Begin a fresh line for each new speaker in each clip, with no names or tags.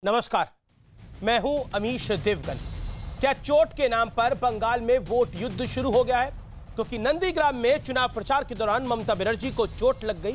नमस्कार, मैं हूं अमीश देवगन। क्या चोट के नाम पर बंगाल में वोट युद्ध शुरू हो गया है? क्योंकि नंदीग्राम में चुनाव प्रचार के दौरान ममता बनर्जी को चोट लग गई।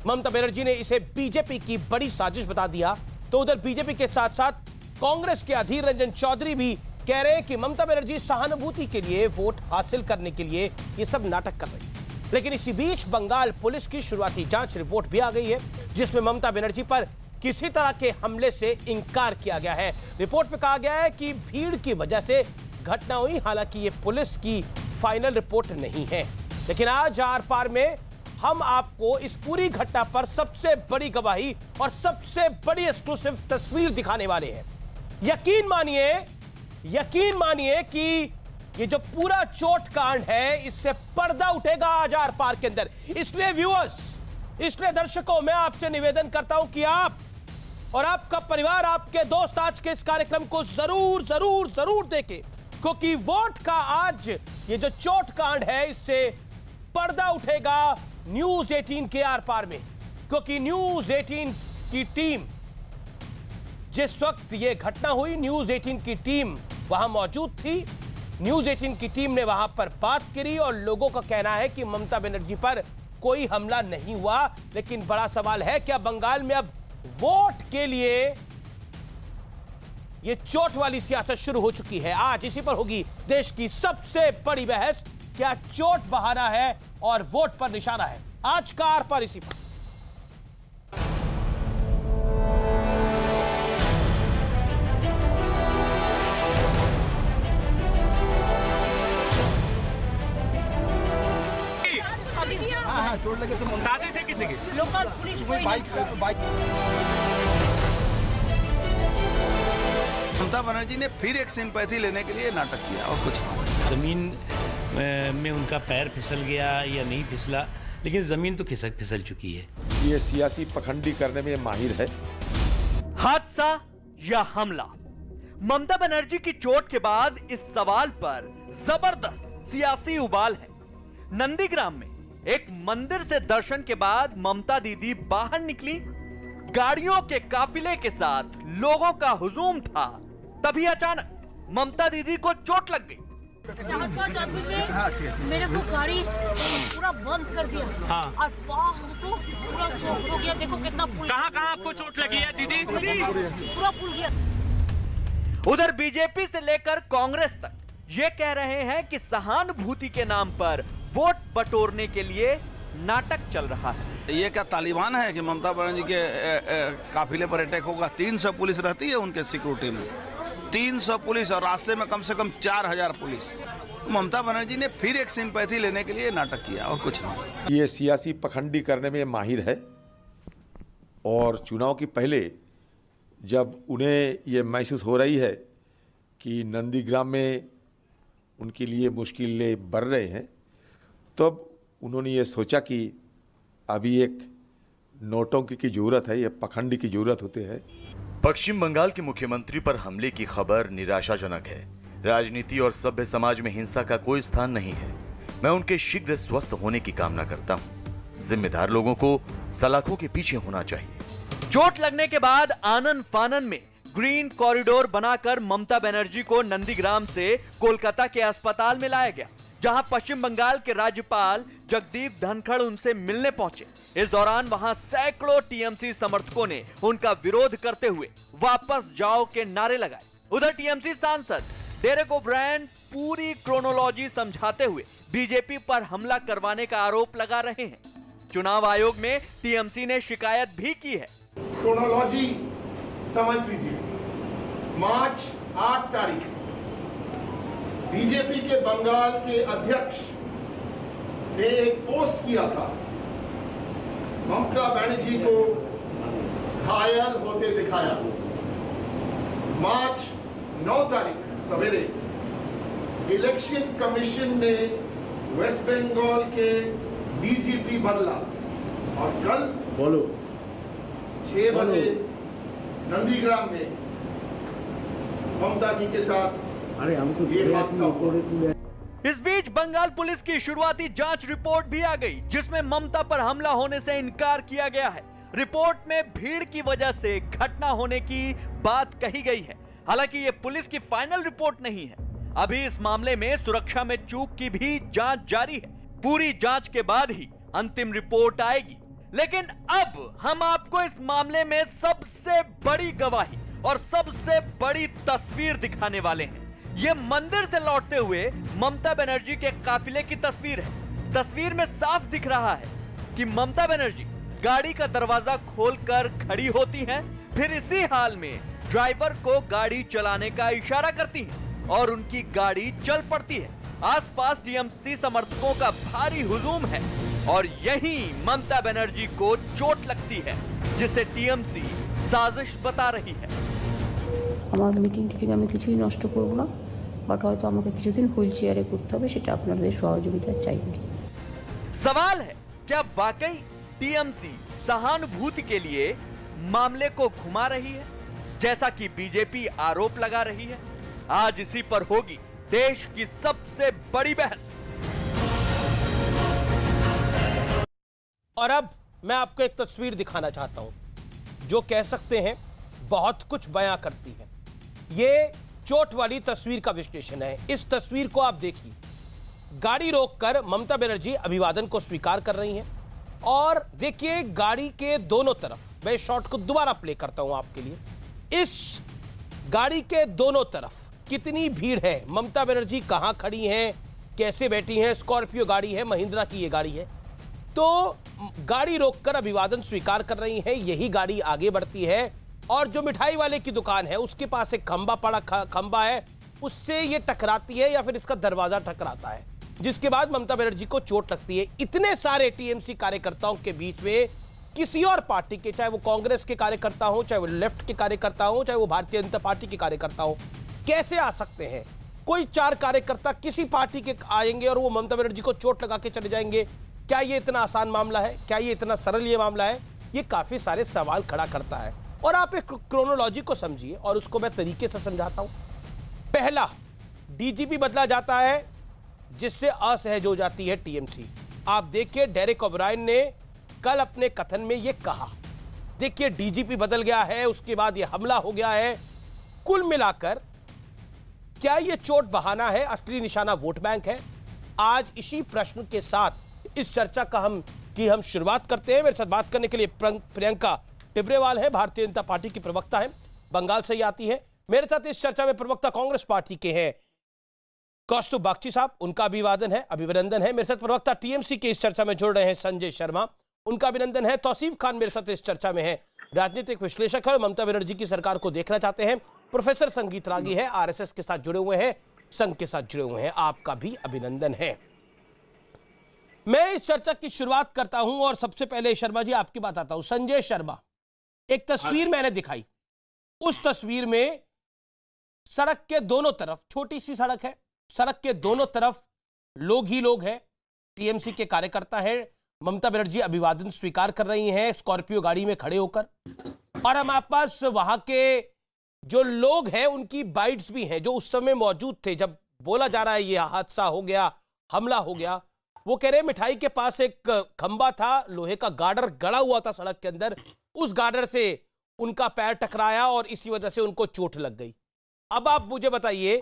ममता बनर्जी ने इसे बीजेपी की बड़ी साजिश बता दिया। तो उधर बीजेपी के साथ साथ कांग्रेस के अधीर रंजन चौधरी भी कह रहे हैं कि ममता बनर्जी सहानुभूति के लिए, वोट हासिल करने के लिए ये सब नाटक कर रही है। लेकिन इसी बीच बंगाल पुलिस की शुरुआती जांच रिपोर्ट भी आ गई है, जिसमें ममता बनर्जी पर किसी तरह के हमले से इंकार किया गया है। रिपोर्ट में कहा गया है कि भीड़ की वजह से घटना हुई। हालांकि ये पुलिस की फाइनल रिपोर्ट नहीं है। लेकिन आज आर पार में हम आपको इस पूरी घटना पर सबसे बड़ी गवाही और सबसे बड़ी एक्सक्लूसिव तस्वीर दिखाने वाले हैं। यकीन मानिए कि ये जो पूरा चोट कांड है, इससे पर्दा उठेगा आज आर पार के अंदर। इसलिए व्यूअर्स, इसलिए दर्शकों, मैं आपसे निवेदन करता हूं कि आप और आपका परिवार, आपके दोस्त आज के इस कार्यक्रम को जरूर देखें, क्योंकि वोट का आज ये जो चोट कांड है, इससे पर्दा उठेगा न्यूज 18 के आर पार में। क्योंकि न्यूज 18 की टीम, जिस वक्त ये घटना हुई, न्यूज 18 की टीम वहां मौजूद थी। न्यूज 18 की टीम ने वहां पर बात करी और लोगों का कहना है कि ममता बनर्जी पर कोई हमला नहीं हुआ। लेकिन बड़ा सवाल है, क्या बंगाल में अब वोट के लिए ये चोट वाली सियासत शुरू हो चुकी है? आज इसी पर होगी देश की सबसे बड़ी बहस। क्या चोट बहाना है और वोट पर निशाना है? आज का आर पार इसी पर।
चोट लगे तो साजिश है किसी की?
लोकल पुलिस कोई
बाइक। ममता बनर्जी ने फिर एक सिंपैथी लेने के लिए नाटक किया और कुछ नहीं।
जमीन में उनका पैर फिसल गया या नहीं फिसला, लेकिन जमीन तो फिसल चुकी है।
ये सियासी पखंडी करने में माहिर है।
हादसा या हमला? ममता बनर्जी की चोट के बाद इस सवाल पर जबरदस्त सियासी उबाल है। नंदीग्राम में एक मंदिर से दर्शन के बाद ममता दीदी बाहर निकली। गाड़ियों के काफिले के साथ लोगों का हुजूम था। तभी अचानक ममता दीदी को चोट लग गई।
4-5 आदमी ने मेरे को गाड़ी पूरा बंद कर दिया।
हाँ।
और हमको पूरा चोट हो गया। देखो कितना पुल।
कहाँ आपको चोट लगी है दीदी?
पूरा पुल गया।
उधर बीजेपी से लेकर कांग्रेस तक ये कह रहे हैं कि सहानुभूति के नाम पर वोट बटोरने के लिए नाटक चल रहा है।
ये क्या तालिबान है कि ममता बनर्जी के काफिले पर अटैक होगा? 300 पुलिस रहती है उनके सिक्योरिटी में, 300 पुलिस, और रास्ते में कम से कम 4000 पुलिस। ममता बनर्जी ने फिर एक सिंपैथी लेने के लिए नाटक किया और कुछ नहीं।
ये सियासी पखंडी करने में माहिर है। और चुनाव के पहले जब उन्हें ये महसूस हो रही है कि नंदीग्राम में उनके लिए मुश्किलें बढ़ रहे हैं, तब उन्होंने ये सोचा कि अभी एक नोटंकी की जरूरत है, ये पखंडी की जरूरत होती है।
पश्चिम बंगाल के मुख्यमंत्री पर हमले की खबर निराशाजनक है। राजनीति और सभ्य समाज में हिंसा का कोई स्थान नहीं है। मैं उनके शीघ्र स्वस्थ होने की कामना करता हूं। जिम्मेदार लोगों को सलाखों के पीछे होना चाहिए।
चोट लगने के बाद आनन फानन में ग्रीन कॉरिडोर बनाकर ममता बनर्जी को नंदीग्राम से कोलकाता के अस्पताल में लाया गया, जहां पश्चिम बंगाल के राज्यपाल जगदीप धनखड़ उनसे मिलने पहुंचे। इस दौरान वहां सैकड़ों टीएमसी समर्थकों ने उनका विरोध करते हुए वापस जाओ के नारे लगाए। उधर टीएमसी सांसद डेरेक ओब्रायन पूरी क्रोनोलॉजी समझाते हुए बीजेपी पर हमला करवाने का आरोप लगा रहे हैं। चुनाव आयोग में टीएमसी ने शिकायत भी की है।
क्रोनोलॉजी समझ लीजिए। मार्च 8 तारीख बीजेपी के बंगाल के अध्यक्ष ने एक पोस्ट किया था, ममता बनर्जी को घायल होते दिखाया। मार्च 9 तारीख सवेरे इलेक्शन कमीशन ने वेस्ट बंगाल के डीजीपी बदला और कल 6 बजे नंदीग्राम में ममता जी के साथ ये हादसा हुआ।
इस बीच बंगाल पुलिस की शुरुआती जांच रिपोर्ट भी आ गई, जिसमें ममता पर हमला होने से इनकार किया गया है। रिपोर्ट में भीड़ की वजह से घटना होने की बात कही गई है। हालांकि यह पुलिस की फाइनल रिपोर्ट नहीं है। अभी इस मामले में सुरक्षा में चूक की भी जांच जारी है। पूरी जांच के बाद ही अंतिम रिपोर्ट आएगी। लेकिन अब हम आपको इस मामले में सबसे बड़ी गवाही और सबसे बड़ी तस्वीर दिखाने वाले हैं। ये मंदिर से लौटते हुए ममता बनर्जी के काफिले की तस्वीर है। तस्वीर में साफ दिख रहा है कि ममता बनर्जी गाड़ी का दरवाजा खोलकर खड़ी होती हैं, फिर इसी हाल में ड्राइवर को गाड़ी चलाने का इशारा करती हैं और उनकी गाड़ी चल पड़ती है। आसपास टीएमसी समर्थकों का भारी हुजूम है और यहीं ममता बनर्जी को चोट लगती है, जिसे टीएमसी साजिश बता रही है।
আমার মিটিং টিটিং আমি কিছুই নষ্ট করব না, বাট হয়তো আমাকে কিছুদিন হুইল চেয়ারে করতে হবে, সেটা আপনাদের সহযোগিতা চাইবে।
सवाल है, क्या वाकई टीएमसी सहानुभूति के लिए मामले को घुमा रही है, जैसा कि बीजेपी आरोप लगा रही है? आज इसी पर होगी देश की सबसे बड़ी बहस।
और अब मैं आपको एक तस्वीर दिखाना चाहता हूं जो कह सकते हैं बहुत कुछ बयां करती है। ये चोट वाली तस्वीर का विश्लेषण है। इस तस्वीर को आप देखिए। गाड़ी रोककर ममता बनर्जी अभिवादन को स्वीकार कर रही हैं और देखिए गाड़ी के दोनों तरफ, मैं शॉट को दोबारा प्ले करता हूं आपके लिए। इस गाड़ी के दोनों तरफ कितनी भीड़ है, ममता बनर्जी कहां खड़ी हैं, कैसे बैठी हैं। स्कॉर्पियो गाड़ी है, महिंद्रा की ये गाड़ी है। तो गाड़ी रोककर अभिवादन स्वीकार कर रही है। यही गाड़ी आगे बढ़ती है और जो मिठाई वाले की दुकान है उसके पास एक खंबा है, उससे ये टकराती है या फिर इसका दरवाजा टकराता है, जिसके बाद ममता बनर्जी को चोट लगती है। इतने सारे टीएमसी कार्यकर्ताओं के बीच में किसी और पार्टी के, चाहे वो कांग्रेस के कार्यकर्ता हो, चाहे वो लेफ्ट के कार्यकर्ता हो, चाहे वो भारतीय जनता पार्टी के कार्यकर्ता हो, कैसे आ सकते हैं? कोई 4 कार्यकर्ता किसी पार्टी के आएंगे और वो ममता बनर्जी को चोट लगा के चले जाएंगे। क्या ये इतना आसान मामला है? क्या ये इतना सरल ये मामला है? ये काफी सारे सवाल खड़ा करता है। और आप एक क्रोनोलॉजी को समझिए और उसको मैं तरीके से समझाता हूं। पहला, डीजीपी बदला जाता है जिससे असहज हो जाती है टीएमसी। आप देखिए डेरेक ओब्रायन ने कल अपने कथन में यह कहा। देखिए डीजीपी बदल गया है, उसके बाद यह हमला हो गया है। कुल मिलाकर क्या यह चोट बहाना है, असली निशाना वोट बैंक है? आज इसी प्रश्न के साथ इस चर्चा का हम शुरुआत करते हैं। मेरे साथ बात करने के लिए प्रियंका टिब्रेवाल है, भारतीय जनता पार्टी की प्रवक्ता है, बंगाल से ही आती है। मेरे साथ इस चर्चा में प्रवक्ता कांग्रेस पार्टी के हैं कौस्तुभ बागची साहब, उनका अभिनंदन है। मेरे साथ प्रवक्ता टीएमसी के इस चर्चा में जुड़ रहे हैं संजय शर्मा, उनका अभिनंदन है। तौसीफ खान मेरे साथ इस चर्चा में है, राजनीतिक विश्लेषक है, ममता बनर्जी की सरकार को देखना चाहते हैं। प्रोफेसर संगीत रागी है, आरएसएस के साथ जुड़े हुए हैं, संघ के साथ जुड़े हुए हैं, आपका भी अभिनंदन है। मैं इस चर्चा की शुरुआत करता हूं और सबसे पहले शर्मा जी आपकी बात आता हूं। संजय शर्मा, एक तस्वीर मैंने दिखाई, उस तस्वीर में सड़क के दोनों तरफ, छोटी सी सड़क है, सड़क के दोनों तरफ लोग ही लोग हैं, टीएमसी के कार्यकर्ता हैं। ममता बनर्जी अभिवादन स्वीकार कर रही हैं स्कॉर्पियो गाड़ी में खड़े होकर, और हमारे पास वहां के जो लोग हैं उनकी बाइट्स भी हैं जो उस समय मौजूद थे जब बोला जा रहा है ये हादसा हो गया, हमला हो गया। वो कह रहे हैं मिठाई के पास एक खंबा था, लोहे का गार्डर गड़ा हुआ था सड़क के अंदर, उस गार्डर से उनका पैर टकराया और इसी वजह से उनको चोट लग गई। अब आप मुझे बताइए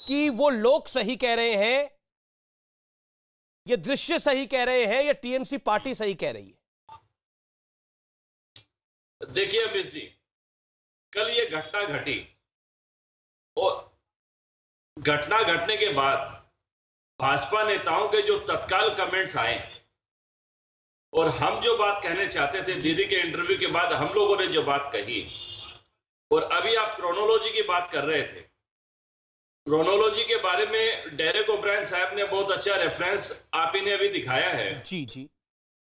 कि वो लोग सही कह रहे हैं, ये दृश्य सही कह रहे हैं, या टीएमसी पार्टी सही कह रही है?
देखिए अमित जी, कल ये घटना घटी और घटना घटने के बाद भाजपा नेताओं के जो तत्काल कमेंट्स आए और हम जो बात कहने चाहते थे दीदी के इंटरव्यू के बाद हम लोगों ने जो बात कही, और अभी आप क्रोनोलॉजी की बात कर रहे थे, क्रोनोलॉजी के बारे में डेरेक ओब्रायन साहब ने बहुत अच्छा रेफरेंस आप ही ने अभी दिखाया है
जी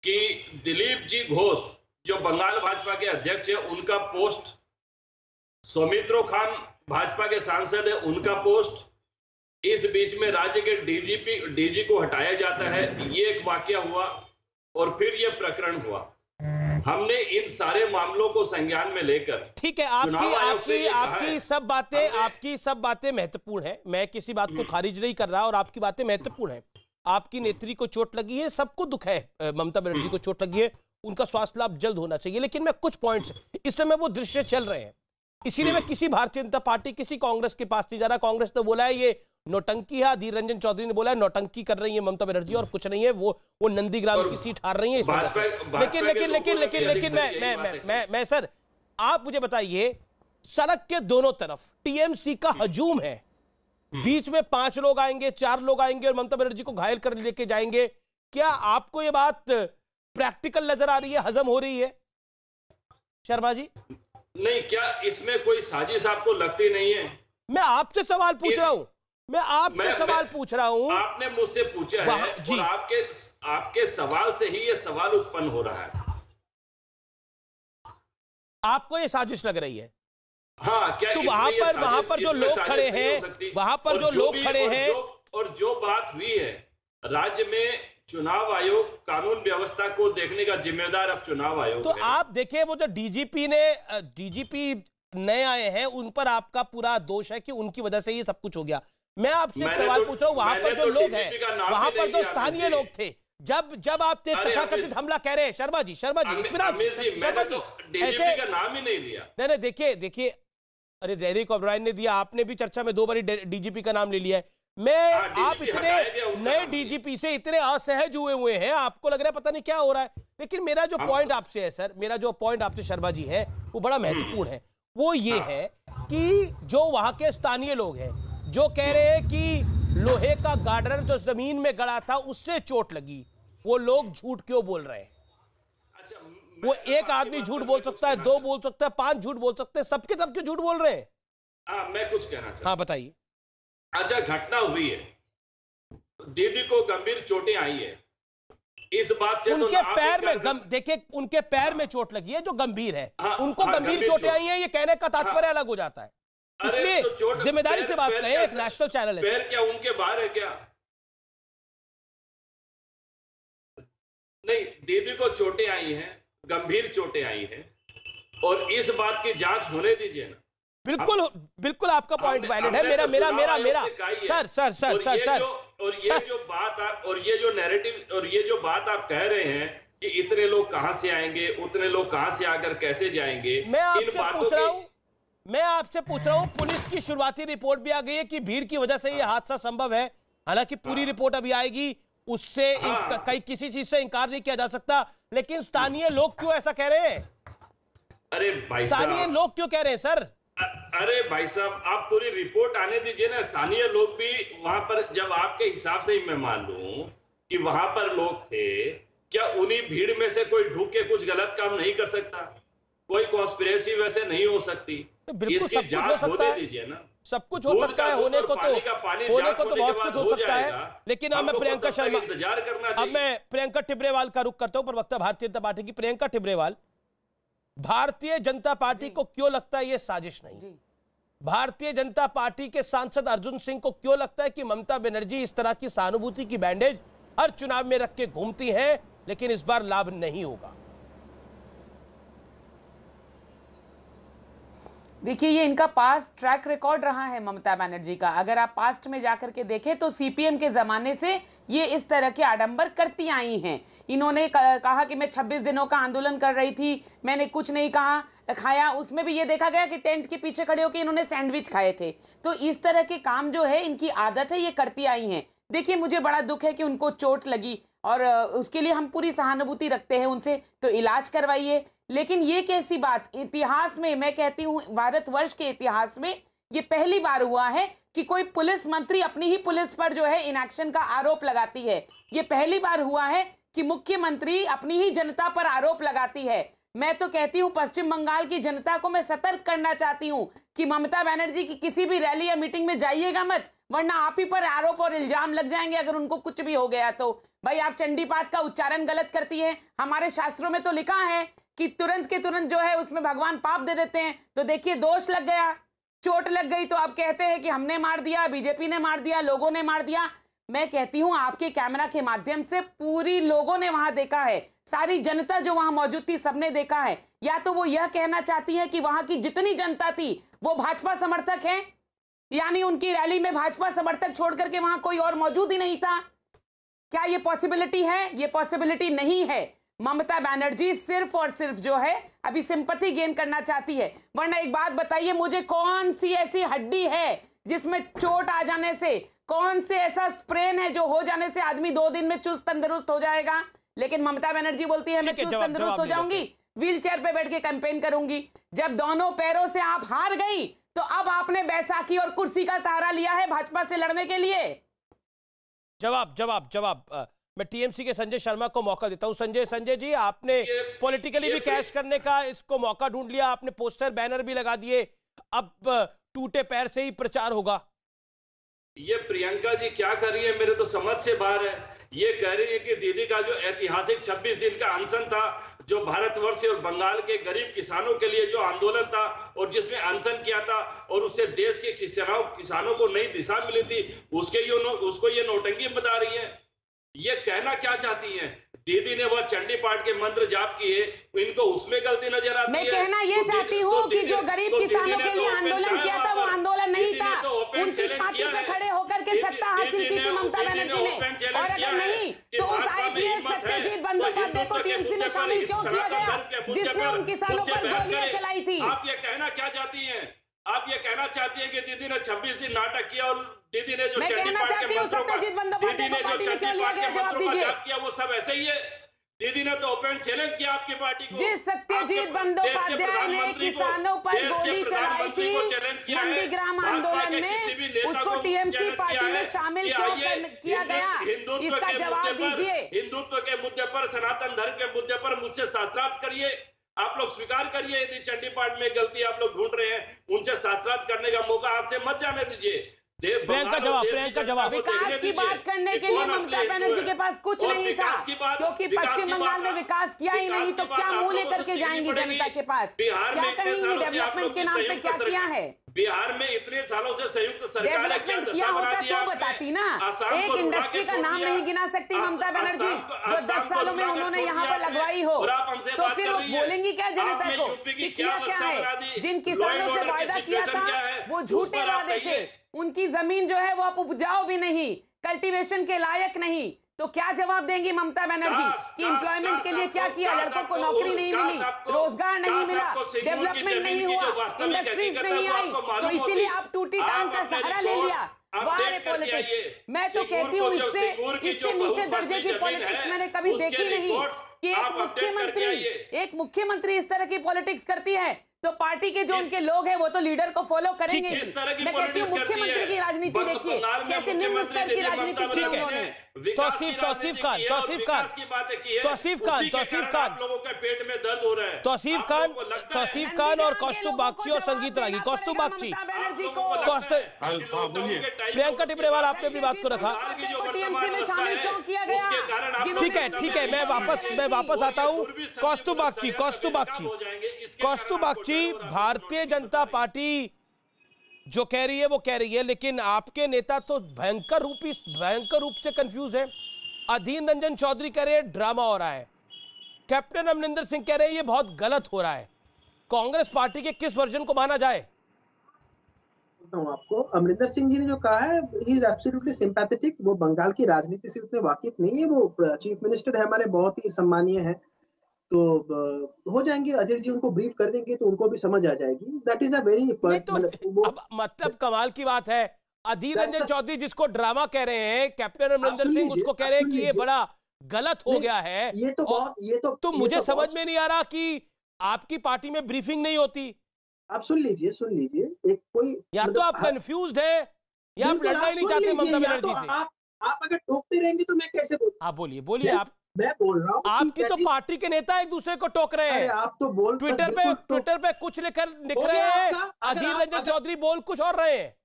कि दिलीप जी घोष जो बंगाल भाजपा के अध्यक्ष है उनका पोस्ट, सौमित्रो खान भाजपा के सांसद है उनका पोस्ट, इस बीच में राज्य के डीजी को हटाया जाता है, ये एक वाकया हुआ और फिर ये प्रकरण हुआ। हमने इन सारे मामलों को संज्ञान में लेकर,
ठीक है, आपकी सब बातें महत्वपूर्ण है, मैं किसी बात को खारिज नहीं कर रहा और आपकी बातें महत्वपूर्ण है। आपकी नेत्री को चोट लगी है, सबको दुख है, ममता बनर्जी को चोट लगी है, उनका स्वास्थ्य लाभ जल्द होना चाहिए। लेकिन मैं कुछ पॉइंट्स, इस समय वो दृश्य चल रहे हैं, इसीलिए मैं किसी भारतीय जनता पार्टी, किसी कांग्रेस के पास नहीं जा रहा। कांग्रेस ने बोला है ये नौटंकी है, अधीर रंजन चौधरी ने बोला है नौटंकी कर रही है ममता बनर्जी और कुछ नहीं है, वो नंदीग्राम की सीट हार रही है। लेकिन मैं सर, आप मुझे बताइए, सड़क के दोनों तरफ टीएमसी का हजूम है, बीच में 5 लोग आएंगे, 4 लोग आएंगे और ममता बनर्जी को घायल कर लेके जाएंगे। क्या आपको ये बात प्रैक्टिकल नजर आ रही है, हजम हो रही है शर्मा जी?
नहीं, क्या इसमें कोई साजिश आपको लगती नहीं है?
मैं आपसे सवाल पूछ रहा हूं, मैं आपसे सवाल पूछ रहा हूं।
आपने मुझसे पूछा है और आपके सवाल से ही ये सवाल उत्पन्न हो रहा है।
आपको ये साजिश लग रही है?
हाँ, क्या
तो वहां पर जो लोग खड़े हैं, वहां पर जो लोग खड़े हैं,
और जो बात हुई है, राज्य में चुनाव आयोग कानून व्यवस्था को देखने का जिम्मेदार अब चुनाव आयोग
तो आप देखिए, वो जो डीजीपी नए आए हैं, उन पर आपका पूरा दोष है कि उनकी वजह से ये सब कुछ हो गया। मैं आपसे एक सवाल पूछ रहा हूं, वहां पर जो लोग हैं, वहां पर जो स्थानीय लोग थे, जब आप तथाकथित हमला कह रहे हैं, शर्मा जी
डीजीपी का नाम ही नहीं लिया।
नहीं, देखिए, अरे डेरिक ओब्रायन ने दिया, आपने भी चर्चा में 2 बार डीजीपी का नाम ले लिया है। आप इतने नए डीजीपी से इतने असहज हुए हैं, आपको लग रहा है पता नहीं क्या हो रहा है। लेकिन मेरा जो पॉइंट आपसे है सर, मेरा जो पॉइंट आपसे शर्मा जी है, वो बड़ा महत्वपूर्ण है। वो ये है कि जो वहां के स्थानीय लोग हैं, जो कह रहे हैं कि लोहे का गार्डर जो जमीन में गड़ा था उससे चोट लगी, वो लोग झूठ क्यों बोल रहे हैं?
अच्छा,
वो एक आदमी झूठ बोल सकता है, 2 बोल सकता है, 5 झूठ बोल सकते हैं, सबके सब क्यों झूठ बोल रहे हैं?
मैं कुछ कहना चाहता हूं।
हाँ, बताइए।
अच्छा, घटना हुई है, दीदी को गंभीर चोटें आई है, इस बात से
उनके पैर में देखिए, उनके पैर में चोट लगी है जो गंभीर है। उनको गंभीर चोटें आई हैं, ये कहने का तात्पर्य अलग हो जाता है। इसलिए जिम्मेदारी से बात करें, एक नेशनल चैनल है।
पैर क्या उनके बाहर है क्या? नहीं, दीदी को चोटें आई हैं, गंभीर चोटें आई हैं, और इस बात की जांच होने दीजिए ना।
बिल्कुल आपका पॉइंट वैलिड है। मेरा सर
और ये जो नैरेटिव और ये जो बात आप कह रहे हैं कि इतने लोग कहां से आएंगे, उतने लोग कहां से आकर कैसे जाएंगे,
मैं आपसे पूछ रहा हूं, पुलिस की शुरुआती रिपोर्ट भी आ गई है कि भीड़ की वजह से ये हादसा संभव है। हालांकि पूरी रिपोर्ट अभी आएगी, उससे किसी चीज से इंकार नहीं किया जा सकता। लेकिन स्थानीय लोग क्यों ऐसा कह रहे हैं?
अरे भाई साहब,
स्थानीय लोग क्यों कह रहे हैं सर?
अरे भाई साहब, आप पूरी रिपोर्ट आने दीजिए ना। स्थानीय लोग भी वहां पर, जब आपके हिसाब से ही मैं मान लूं कि वहां पर लोग थे, क्या उन्हीं भीड़ में से कोई ढूंढ के कुछ गलत काम नहीं कर सकता? कोई कॉन्स्पिरेसी वैसे नहीं हो सकती? इसकी जांच होने दीजिए ना।
सब कुछ हो सकता है, होने को तो बहुत कुछ हो सकता है। लेकिन अब मैं प्रियंका शर्मा, अब मैं प्रियंका टिब्रेवाल का रुख करता हूं, प्रवक्ता भारतीय जनता पार्टी की। प्रियंका टिब्रेवाल, भारतीय जनता पार्टी को क्यों लगता है ये साजिश नहीं? भारतीय जनता पार्टी के सांसद अर्जुन सिंह को क्यों लगता है कि ममता बनर्जी इस तरह की सहानुभूति की बैंडेज हर चुनाव में रख के घूमती हैं, लेकिन इस बार लाभ नहीं होगा?
देखिए, ये इनका पास्ट ट्रैक रिकॉर्ड रहा है ममता बनर्जी का। अगर आप पास्ट में जाकर के देखें तो सीपीएम के जमाने से ये इस तरह के आडंबर करती आई हैं। इन्होंने कहा कि मैं 26 दिनों का आंदोलन कर रही थी, मैंने कुछ नहीं खाया। उसमें भी ये देखा गया कि टेंट के पीछे खड़े होकर इन्होंने सैंडविच खाए थे। तो इस तरह के काम जो है, इनकी आदत है, ये करती आई हैं। देखिए, मुझे बड़ा दुख है कि उनको चोट लगी और उसके लिए हम पूरी सहानुभूति रखते हैं उनसे, तो इलाज करवाइए। लेकिन ये कैसी बात, इतिहास में, मैं कहती हूँ भारतवर्ष के इतिहास में ये पहली बार हुआ है कि कोई पुलिस मंत्री अपनी ही पुलिस पर जो है इनएक्शन का आरोप लगाती है। ये पहली बार हुआ है कि मुख्यमंत्री अपनी ही जनता पर आरोप लगाती है। मैं तो कहती हूँ पश्चिम बंगाल की जनता को मैं सतर्क करना चाहती हूँ कि ममता बनर्जी की किसी भी रैली या मीटिंग में जाइएगा मत, वरना आप ही पर आरोप और इल्जाम लग जाएंगे अगर उनको कुछ भी हो गया तो। भाई, आप चंडी पाठ का उच्चारण गलत करती है, हमारे शास्त्रों में तो लिखा है कि तुरंत के तुरंत जो है उसमें भगवान पाप दे देते हैं। तो देखिए, दोष लग गया, चोट लग गई, तो आप कहते हैं कि हमने मार दिया, बीजेपी ने मार दिया, लोगों ने मार दिया। मैं कहती हूं आपके कैमरा के माध्यम से पूरी लोगों ने वहां देखा है, सारी जनता जो वहां मौजूद थी सबने देखा है। या तो वो यह कहना चाहती है कि वहां की जितनी जनता थी वो भाजपा समर्थक है, यानी उनकी रैली में भाजपा समर्थक छोड़ करके वहां कोई और मौजूद ही नहीं था। क्या ये पॉसिबिलिटी है? ये पॉसिबिलिटी नहीं है। ममता बनर्जी सिर्फ और सिर्फ जो है अभी सिंपैथी गेन करना चाहती है। वरना एक बात बताइए मुझे, कौन सी ऐसी हड्डी है जिसमें चोट आ जाने से, कौन से ऐसा स्प्रेन है जो हो जाने से आदमी 2 दिन में चुस्त तंदुरुस्त हो जाएगा? लेकिन ममता बनर्जी बोलती है मैं चुस्त तंदुरुस्त हो जाऊंगी, व्हीलचेयर पे बैठ के कैंपेन करूंगी। जब दोनों पैरों से आप हार गई तो अब आपने बैसाखी और कुर्सी का सहारा लिया है भाजपा से लड़ने के लिए।
जवाब मैं टीएमसी के संजय शर्मा को मौका देता हूं। संजय जी, आपने पॉलिटिकली भी कैश करने का इसको मौका ढूंढ लिया, आपने पोस्टर बैनर भी लगा दिए, अब टूटे पैर से ही प्रचार होगा।
ये प्रियंका जी क्या कर रही है, मेरे तो समझ से बाहर है। ये कह रही है कि दीदी का जो ऐतिहासिक 26 दिन का अनशन था, जो भारतवर्ष और बंगाल के गरीब किसानों के लिए जो आंदोलन था और जिसमें अनशन किया था और उससे देश के किसानों को नई दिशा मिली थी, उसको ये नौटंकी बता रही है। ये कहना क्या चाहती हैं? दीदी ने वह चंडी पाठ के मंत्र जाप किए, इनको उसमें गलती नजर आती है।
मैं कहना ये चाहती हूँ कि जो गरीब किसानों के लिए आंदोलन किया था वो आंदोलन नहीं था, उनकी छाती पे खड़े होकर के सत्ता हासिल की थी ममता बनर्जी ने। और अगर नहीं तो उस आईपीएस सत्यजीत बंदोपाध्याय को टीएमसी में शामिल क्यों किया गया जिसने उन किसानों पर गोलियां चलाई थी?
आप ये कहना क्या चाहती हैं? आप ये कहना चाहती है कि दीदी ने 26 दिन नाटक किया और दीदी ने जो चंडी पाठ के मंत्रों का जाप किया वो सब ऐसे ही है? दीदी ने तो ओपन चैलेंज किया आपकी पार्टी को।
जिस सत्यजीत बंदोपाध्याय ने किसानों पर गोली चलाई थी नंदीग्राम आंदोलन में, उसको टीएमसी पार्टी में शामिल क्यों किया गया? इसका जवाब दीजिए।
हिंदुत्व के मुद्दे पर, सनातन धर्म के मुद्दे पर मुझसे शास्त्रार्थ करिए, आप लोग स्वीकार करिए। यदि चंडी पाठ में गलती आप लोग ढूंढ रहे हैं, उनसे शास्त्रार्थ करने का मौका हाथ से मत जाने दीजिए।
प्रियंका जवाब।
विकास की बात करने के लिए ममता बनर्जी के पास कुछ नहीं था, क्योंकि पश्चिम बंगाल में विकास किया ही नहीं, तो क्या मुंह लेकर के जाएंगी जनता के पास? क्या कहेंगी डेवलपमेंट के नाम पे क्या किया है?
बिहार में इतने सालों से संयुक्त सरकार
डेवलपमेंट किया होता तो बताती ना। एक इंडस्ट्री का नाम नहीं गिना सकती ममता बनर्जी जो 10 सालों में उन्होंने यहाँ पर लगवाई हो, तो फिर वो बोलेंगी क्या जनता को कि किया क्या है? जिन किसानों से वायदा किया था वो झूठे वादे थे, उनकी जमीन जो है वो अब उपजाऊ भी नहीं, कल्टीवेशन के लायक नहीं, तो क्या जवाब देंगी ममता बनर्जी कि एम्प्लॉयमेंट के लिए क्या किया? लड़कों को नौकरी नहीं मिली, रोजगार नहीं मिला, डेवलपमेंट नहीं हुआ, इंडस्ट्रीज नहीं आई, तो इसीलिए आप टूटी टांग का सहारा ले लिया। वाह पॉलिटिक्स! मैं तो कहती हूँ इससे नीचे दर्जे की पॉलिटिक्स मैंने कभी देखी नहीं कि एक मुख्यमंत्री इस तरह की पॉलिटिक्स करती है। तो पार्टी के जो उनके लोग हैं वो तो लीडर को फॉलो करेंगे। मैं कहती हूँ मुख्यमंत्री की राजनीति देखिए कैसे निम्न स्तर की राजनीति की उन्होंने।
तौसीफ खान और कौस्तुभ बागची और संगीत रागी। कौस्तुभ बागची, प्रियंका टिपरेवाल, आपने अपनी बात को रखा।
टीएमसी में शामिल क्यों किया गया?
ठीक है, मैं वापस आता हूँ। कौस्तुभ बागची, भारतीय जनता पार्टी जो कह रही है वो कह रही है, लेकिन आपके नेता तो भयंकर रूप से कंफ्यूज है। अधीर रंजन चौधरी कह रहे हैं ड्रामा हो रहा है, कैप्टन अमरिंदर सिंह कह रहे हैं ये बहुत गलत हो रहा है। कांग्रेस पार्टी के किस वर्जन को माना जाए?
आपको अमरिंदर सिंह जी ने जो कहा है, ही इज एब्सोल्युटली सिंपैथेटिक। वो बंगाल की राजनीति से उतने वाकिफ नहीं है, वो चीफ मिनिस्टर है हमारे, बहुत ही सम्मानीय है, तो हो जाएंगे। अधीर जी उनको ब्रीफ कर देंगे तो उनको भी समझ आ जाएगी। दैट इज अ वेरी
मतलब कमाल की बात है, अधीर रंजन चौधरी जिसको ड्रामा कह रहे हैं, कैप्टन अमरिंदर सिंह उसको कह रहे हैं कि ये बड़ा गलत हो गया है। तो मुझे समझ में नहीं आ रहा कि आपकी पार्टी में ब्रीफिंग नहीं होती।
आप सुन लीजिए एक कोई,
या तो आप कंफ्यूज्ड है या आप लड़ना ही नहीं चाहते ममता बनर्जी से।
आप अगर टोकते रहेंगे तो मैं कैसे बोलूं?
आप बोलिए आप।
मैं बोल रहा हूँ
आपकी तो पार्टी के नेता एक दूसरे को टोक रहे हैं।
आप तो बोल
ट्विटर पे कुछ लिख रहे हैं, अधीर रंजन चौधरी बोल कुछ और रहे हैं।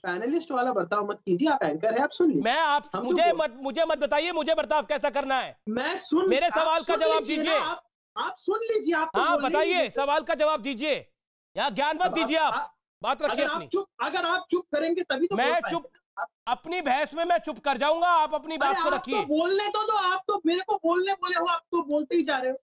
पैनलिस्ट वाला बर्ताव मत कीजिए, आप एंकर है, आप सुन लीजिए।
मुझे मत बताइए मुझे बर्ताव कैसा करना है। मेरे सवाल का जवाब दीजिए।
आप सुन लीजिए।
हाँ बताइए, सवाल का जवाब दीजिए, यहाँ ज्ञान मत दीजिए, आप बात रखिए अपनी।
अगर आप चुप करेंगे तभी तो
मैं चुप, अपनी बहस में मैं चुप कर जाऊंगा, आप अपनी बात को रखिए।
बोलने तो आप तो मेरे को बोलने बोले हो, आप तो बोलते ही जा रहे हो।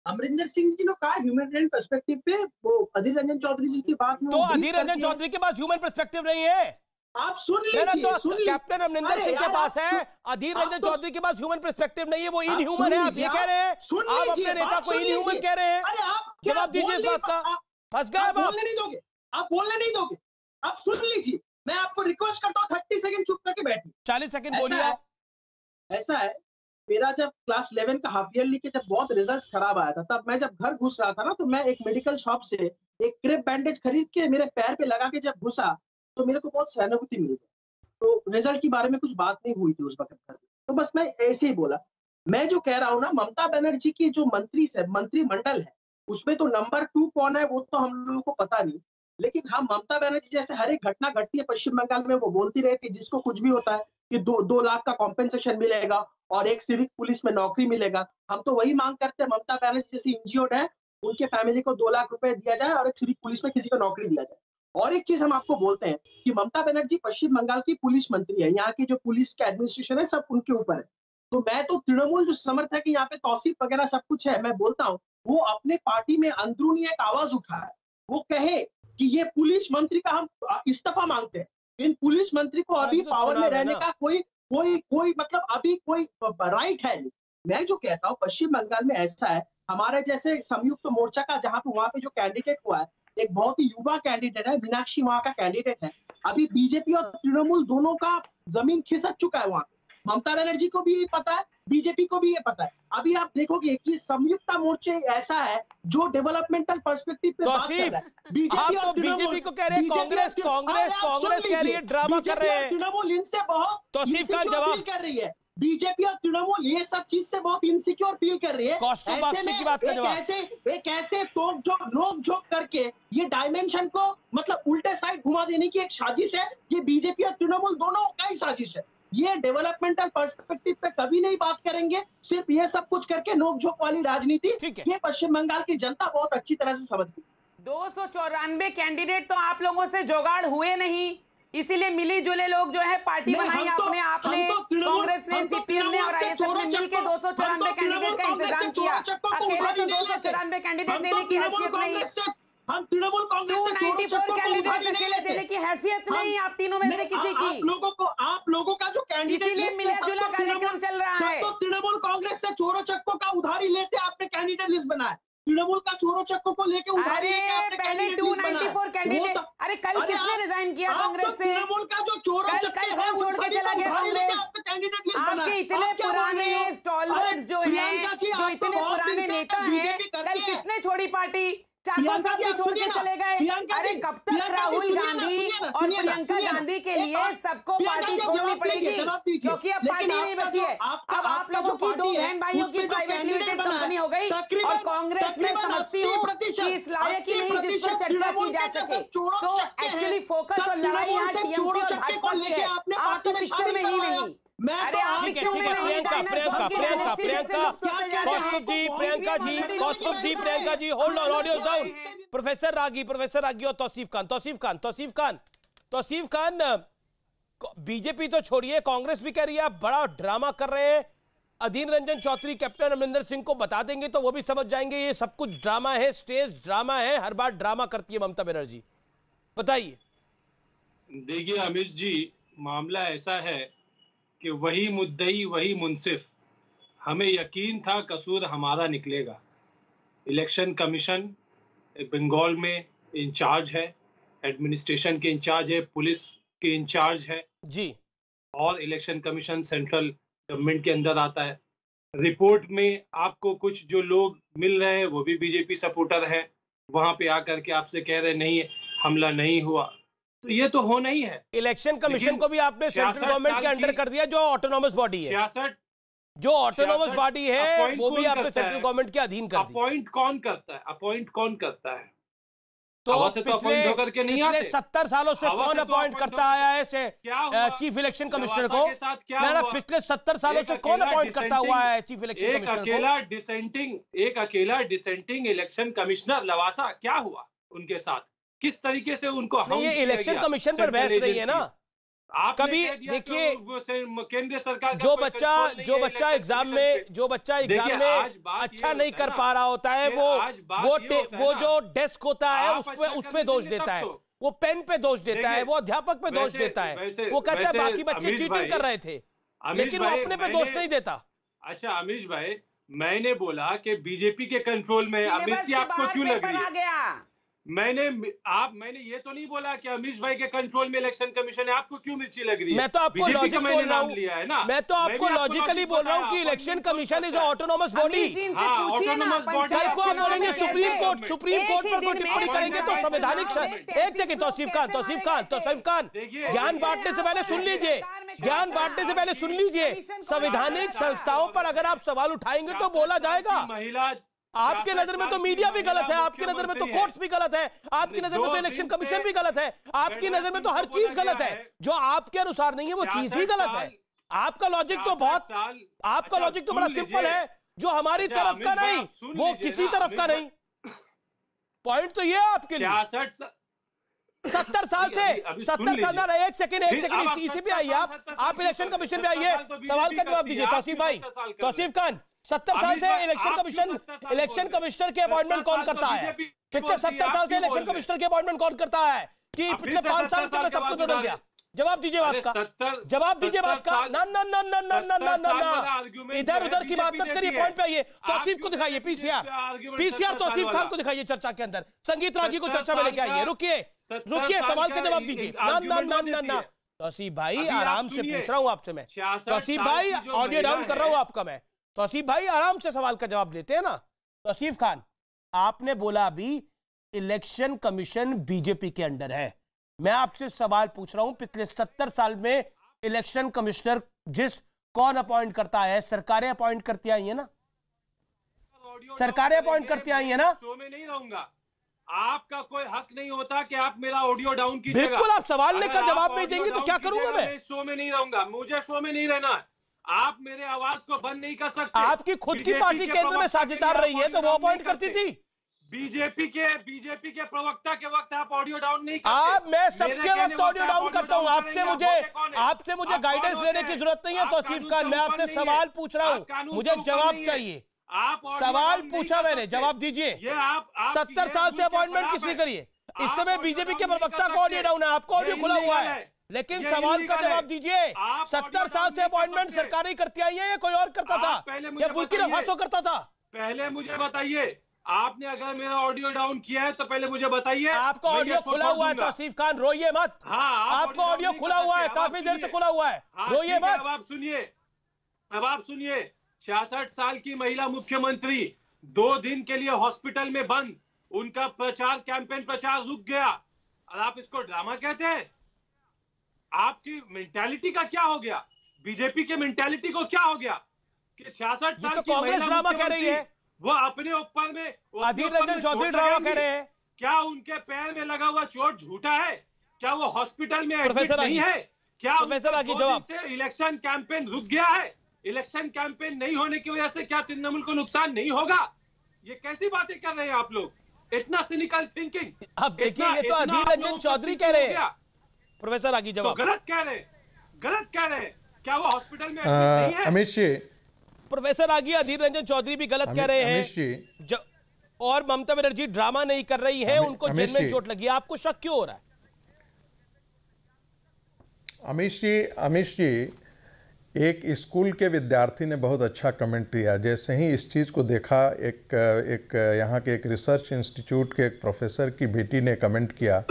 अमरिंदर सिंह जी ने कहा ह्यूमैनिटेरियन पर्सपेक्टिव पे, वो अधीर रंजन चौधरी जी की बात में,
तो अधीर रंजन चौधरी के पास ह्यूमन पर्सपेक्टिव नहीं है।
आप सुन लीजिए,
तो
सुन लीजिए।
कैप्टन अमरिंदर सिंह के पास है, अधीर रंजन चौधरी के पास ह्यूमन पर्सपेक्टिव नहीं है, वो इन ह्यूमन है, आप ये कह रहे हैं? आप अपने नेता को इन ह्यूमन कह रहे हैं? जवाब दीजिए इस बात का। फंस गए आप?
बोलने नहीं दोगे, आप बोलने नहीं दोगे। आप सुन लीजिए, मैं आपको रिक्वेस्ट करता हूँ 30 सेकंड चुप करके बैठिए।
40 सेकंड बोलिए आप।
ऐसा है, मेरा जब क्लास 11 का हाफ ईयरली के जब बहुत रिजल्ट खराब आया था, तब मैं जब घर घुस रहा था ना, तो मैं एक मेडिकल शॉप से एक क्रेप बैंडेज खरीद के मेरे पैर पे लगा के जब घुसा, तो मेरे को बहुत सहानुभूति मिली। तो रिजल्ट के बारे में कुछ बात नहीं हुई थी उस वक्त घर में, तो बस मैं ऐसे ही बोला। मैं जो कह रहा हूँ ना, ममता बनर्जी की जो मंत्रिमंडल है, उसमें तो नंबर 2 कौन है वो तो हम लोगों को पता नहीं, लेकिन हाँ, ममता बनर्जी जैसे हर एक घटना घटती है पश्चिम बंगाल में, वो बोलती रहती है जिसको कुछ भी होता है कि 2 लाख का कॉम्पेंसेशन मिलेगा और एक सिविक पुलिस में नौकरी मिलेगा। हम तो वही मांग करते हैं, ममता बनर्जी जैसी इंजीर्ड है, उनके फैमिली को 2 लाख रुपए दिया जाए और एक सिविक पुलिस में किसी को नौकरी दिया जाए। और एक चीज हम आपको बोलते हैं कि ममता बनर्जी पश्चिम बंगाल की पुलिस मंत्री है, यहाँ की जो पुलिस का एडमिनिस्ट्रेशन है सब उनके ऊपर है। तो मैं तो तृणमूल जो समर्थक है, यहाँ पे तौसीफ वगैरह सब कुछ है, मैं बोलता हूँ वो अपने पार्टी में अंदरूनी एक आवाज उठाए, वो कहे कि ये पुलिस मंत्री का हम इस्तीफा मांगते हैं। इन पुलिस मंत्री को अभी पावर में रहने का कोई मतलब अभी कोई राइट है नहीं। मैं जो कहता हूँ पश्चिम बंगाल में ऐसा है, हमारे जैसे संयुक्त मोर्चा का जहाँ पे वहां पे जो कैंडिडेट हुआ है, एक बहुत ही युवा कैंडिडेट है, मीनाक्षी वहां का कैंडिडेट है। अभी बीजेपी और तृणमूल दोनों का जमीन खिसक चुका है वहां पे। ममता बनर्जी को भी ये पता है, बीजेपी को भी ये पता है। अभी आप देखोगे कि संयुक्त मोर्चे ऐसा है जो डेवलपमेंटल पर्सपेक्टिव पे बात कर रहा है।
बीजेपी को कह रहे हैं कांग्रेस कह रही है, ड्रामा कर रहे हैं।
तृणमूल इनसे बहुत
तौसीफ खान जवाब
कर रही है। बीजेपी और तृणमूल ये सब चीज से बहुत इनसिक्योर फील कर रही है। एक ऐसे नोक झोंक करके ये डायमेंशन को मतलब उल्टे साइड घुमा देने की एक साजिश है। ये बीजेपी और तृणमूल दोनों का ही साजिश है। ये डेवलपमेंटल पर्सपेक्टिव पे कभी नहीं बात करेंगे, सिर्फ ये सब कुछ करके नोकझोंक वाली राजनीति ये पश्चिम बंगाल की जनता बहुत अच्छी तरह से समझ गई।
294 कैंडिडेट तो आप लोगों से जुगाड़ हुए नहीं, इसीलिए मिली जुले लोग जो है पार्टी बनाई आपने कांग्रेस ने, सीपीएम ने और आईएसएफ ने मिलकर 294 कैंडिडेट का इंतजाम किया। अकेले तो 294 कैंडिडेट देने की हैसियत नहीं,
हम तृणमूल कांग्रेस से
294 कैंडिडेट अकेले देने की हैसियत नहीं आप तीनों में से किसी की।
आप लोगों का जो कैंडिडेट
इसीलिए मिला जुला कार्यक्रम चल रहा है।
तो तृणमूल कांग्रेस से चोरों चक्कों का उधारी लेते आपने कैंडिडेट लिस्ट बनाया। तृणमूल का चोरों चक्कों को लेके उधारी लेके आपने
पहले 294 कैंडिडेट। अरे कल किसने रिजाइन किया कांग्रेस से?
तृणमूल का जो चोरों चक्के
कौन छोड़ के चला गया कांग्रेस? आपके इतने पुराने स्टॉलवर्ड्स जो हैं, जो इतने पुराने नेता हैं, कल किसने छोड़ी पार्टी? चाचा साहब भी छोड़ के चले गए। अरे कब तक राहुल गांधी और प्रियंका गांधी के लिए सबको पार्टी छोड़नी पड़ेगी, क्योंकि अब पार्टी नहीं बची है। अब आप लोगों की 2 बहन भाइयों की प्राइवेट लिमिटेड कंपनी हो गई और कांग्रेस में समझती हूँ कि इस लायक ही नहीं जिस पर चर्चा की जा सके। तो एक्चुअली फोकस और लड़ाई यहाँ टीएमसी और भाजपा की है, आप तो पिक्चर में ही नहीं।
Priyanka ji hold on, audio down. Professor Ragi और तौसीफ खान, बीजेपी तो छोड़िए, कांग्रेस भी कह रही है आप बड़ा ड्रामा कर रहे हैं। अधीर रंजन चौधरी कैप्टन अमरिंदर सिंह को बता देंगे तो वो भी समझ जाएंगे ये सब कुछ ड्रामा है, स्टेज ड्रामा है, हर बार ड्रामा करती है ममता बनर्जी। बताइए।
देखिए अमित जी, मामला ऐसा है कि वही मुद्दई वही मुंसिफ। हमें यकीन था कसूर हमारा निकलेगा। इलेक्शन कमीशन बंगाल में इंचार्ज है, एडमिनिस्ट्रेशन के इंचार्ज है, पुलिस के इंचार्ज है
जी,
और इलेक्शन कमीशन सेंट्रल गवर्नमेंट के अंदर आता है। रिपोर्ट में आपको कुछ जो लोग मिल रहे हैं वो भी बीजेपी सपोर्टर हैं, वहां पे आकर के आपसे कह रहे नहीं हमला नहीं हुआ, तो ये तो होना ही है।
इलेक्शन कमीशन को भी आपने सेंट्रल गवर्नमेंट के अंडर कर दिया, जो ऑटोनोमस बॉडी है।
66
जो ऑटोनोमस बॉडी है वो भी आपने सेंट्रल गवर्नमेंट के अधीन कर दिया।
अपॉइंट कौन करता है?
तो पिछले 70 सालों से कौन अपॉइंट करता आया है चीफ इलेक्शन कमिश्नर को? पिछले 70 सालों से कौन अपॉइंट करता हुआ है चीफ इलेक्शन कमिश्नर?
एक अकेला डिसेंटिंग इलेक्शन कमिश्नर लवासा, क्या हुआ उनके साथ? किस तरीके से उनको
ये इलेक्शन कमीशन पर बहस नहीं है ना। कभी देखिए,
केंद्र सरकार
जो बच्चा एग्जाम में अच्छा नहीं कर पा रहा होता है, वो जो डेस्क होता है उस पे दोष देता है। वो पेन पे दोष देता है, वो अध्यापक पे दोष देता है, वो कहता है बाकी बच्चे चीटिंग कर रहे थे, लेकिन वो अपने पे दोष नहीं देता।
अच्छा अमीश भाई, मैंने बोला कि बीजेपी के कंट्रोल में अमित जी आपको क्यों लग रही है? मैंने ये तो नहीं बोला कि अमीश भाई के कंट्रोल में इलेक्शन कमीशन है, आपको क्यों मिर्ची लग रही है?
मैं तो आपको लॉजिक बोल रहा हूँ,
लिया है ना,
मैं तो आपको लॉजिकली बोल रहा हूँ कि election commission is autonomous body. कल को आप बोलेंगे सुप्रीम कोर्ट पर कोई टिप्पणी करेंगे तो संवैधानिक। एक सेकंड, तौसीफ खान, ज्ञान बांटने से पहले सुन लीजिए, संवैधानिक संस्थाओं पर अगर आप सवाल उठाएंगे तो बोला जाएगा।
महिला
आपके नजर में तो मीडिया भी गलत है, आपकी नजर में तो कोर्ट्स भी गलत है, आपकी नजर में तो इलेक्शन कमीशन भी गलत है, आपकी नजर में तो हर चीज गलत है। जो आपके अनुसार नहीं है वो चीज ही गलत है। आपका लॉजिक तो बड़ा सिंपल है, जो हमारी तरफ का नहीं वो किसी तरफ का नहीं। पॉइंट तो ये है आपके लिए। 70 साल से एक सेकंड इसी पे आइए, आप इलेक्शन कमीशन पे आइए, सवाल का जवाब दीजिए। तौसीफ खान, 70 साल से इलेक्शन कमिश्नर के अपॉइंटमेंट कौन करता है? पिछले 70 साल से इलेक्शन कमिश्नर के अपॉइंटमेंट कौन करता है कि पिछले 5 साल से मैं सब कुछ बदल गया? जवाब दीजिए बात का, जवाब दीजिए बात का। ना इधर उधर की बात मत करिए, पॉइंट पे आइए। तौसीफ को दिखाइए, पीसीआर तौसीफ खान को दिखाइए चर्चा के अंदर। संगीत रागी को चर्चा में लेके आइए। रुकिए, सवाल का जवाब दीजिए। ना तौसीफ भाई आराम से पूछ रहा हूँ आपसे मैं। तौसीफ भाई ऑडियो डाउन कर रहा हूँ आपका मैं। तौसीफ भाई आराम से सवाल का जवाब देते हैं ना। तौसीफ खान, आपने बोला अभी इलेक्शन कमीशन बीजेपी के अंडर है। मैं आपसे सवाल पूछ रहा हूं, पिछले 70 साल में इलेक्शन कमिश्नर कौन अपॉइंट करता है? सरकारें अपॉइंट करती आई है ना, सरकारें अपॉइंट करती आई है ना।
शो में नहीं रहूंगा, आपका कोई हक नहीं होता कि आप मेरा ऑडियो डाउन कीजिएगा।
बिल्कुल, आप सवाल का जवाब नहीं देंगे तो क्या करूंगा मैं?
शो में नहीं रहूंगा, मुझे शो में नहीं रहना। आप मेरे आवाज को बंद नहीं कर सकते।
आपकी खुद की पार्टी केंद्र में साझेदार रही है तो वो अपॉइंट करती थी।
बीजेपी के प्रवक्ता के वक्त आप ऑडियो डाउन नहीं करते।
आप मैं सबके वक्त ऑडियो डाउन करता हूं। आपसे मुझे गाइडेंस लेने की जरूरत नहीं है। तौसीफ खान, मैं आपसे सवाल पूछ रहा हूं, मुझे जवाब चाहिए। सवाल पूछा मैंने, जवाब दीजिए। 70 साल से अपॉइंटमेंट किसने करी है? इस समय बीजेपी के प्रवक्ता का ऑडियो डाउन है, आपका ऑडियो खुला हुआ है, लेकिन सवाल का जवाब दीजिए। 70 साल से अपॉइंटमेंट सरकार ही करती आई है या कोई और करता था? या बुर्किना फासो करता था?
पहले मुझे बताइए, आपने अगर मेरा ऑडियो डाउन किया है तो पहले मुझे बताइए।
आपका ऑडियो खुला हुआ है तौसीफ खान, रोइए मत।
हाँ,
आपका ऑडियो खुला हुआ है, काफी देर से खुला हुआ है, रोइए मत।
अब आप सुनिए 66 साल की महिला मुख्यमंत्री 2 दिन के लिए हॉस्पिटल में बंद, उनका कैंपेन प्रचार रुक गया और आप इसको ड्रामा कहते हैं? आपकी मेंटालिटी का क्या हो गया? बीजेपी के मेंटालिटी को क्या हो गया कि 66 साल की
कांग्रेस ड्रामा कह रही है,
वो अपने ऊपर में
अधीर रंजन चौधरी ड्रामा कह रहे हैं।
क्या उनके पैर में लगा हुआ चोट झूठा है? क्या वो हॉस्पिटल में एडमिट नहीं है? क्या इलेक्शन कैंपेन रुक गया है? इलेक्शन कैंपेन नहीं होने की वजह से क्या तृणमूल को नुकसान नहीं होगा? ये कैसी बातें कर रहे हैं आप लोग? इतना सिनिकल थिंकिंग।
अब देखिए, ये तो अधीर रंजन चौधरी कह रहे हैं। प्रोफेसर आगे जवाब।
तो गलत कह रहे हैं। क्या वो हॉस्पिटल में एडमिट नहीं है?
अमित जी,
प्रोफेसर आगे अधीर रंजन चौधरी भी गलत कह रहे हैं। और ममता बनर्जी ड्रामा नहीं कर रही है, उनको जेल में चोट लगी है। आपको शक क्यों हो रहा है?
अमित जी, एक स्कूल के विद्यार्थी ने बहुत अच्छा कमेंट दिया। जैसे ही इस चीज़ को देखा, एक यहाँ के एक रिसर्च इंस्टीट्यूट के एक प्रोफेसर की बेटी ने कमेंट किया,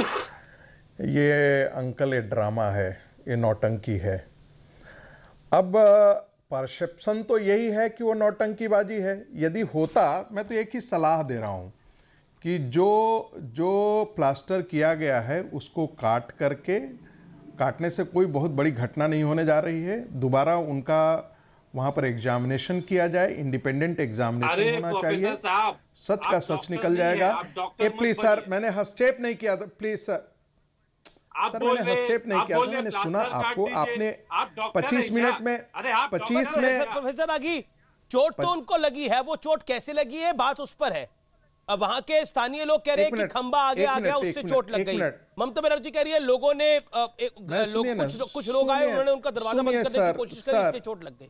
ये अंकल ये ड्रामा है, ये नौटंकी है। अब परसेप्शन तो यही है कि वो नौटंकीबाजी है। यदि होता, मैं तो एक ही सलाह दे रहा हूँ कि जो प्लास्टर किया गया है उसको काटने से कोई बहुत बड़ी घटना नहीं होने जा रही है। दोबारा उनका वहां पर एग्जामिनेशन किया जाए, इंडिपेंडेंट एग्जामिनेशन होना चाहिए, सच का सच निकल जाएगा। प्लीज सर, मैंने हस्तक्षेप नहीं किया था, प्लीज सर। मैंने हस्तक्षेप नहीं किया था, मैंने सुना आपको। आपने 25 मिनट में 25 में
प्रोफेसर आगी, चोट तो उनको लगी है, वो चोट कैसे लगी है बात उस पर है। अब वहां के स्थानीय लोग कह रहे हैं कि खंबा आगे आ गया, उससे चोट लग गई। ममता बनर्जी कह रही है लोगों ने कुछ लोग आए, उन्होंने उनका दरवाजा बंद करने की कोशिश करी, इसलिए चोट लग गई।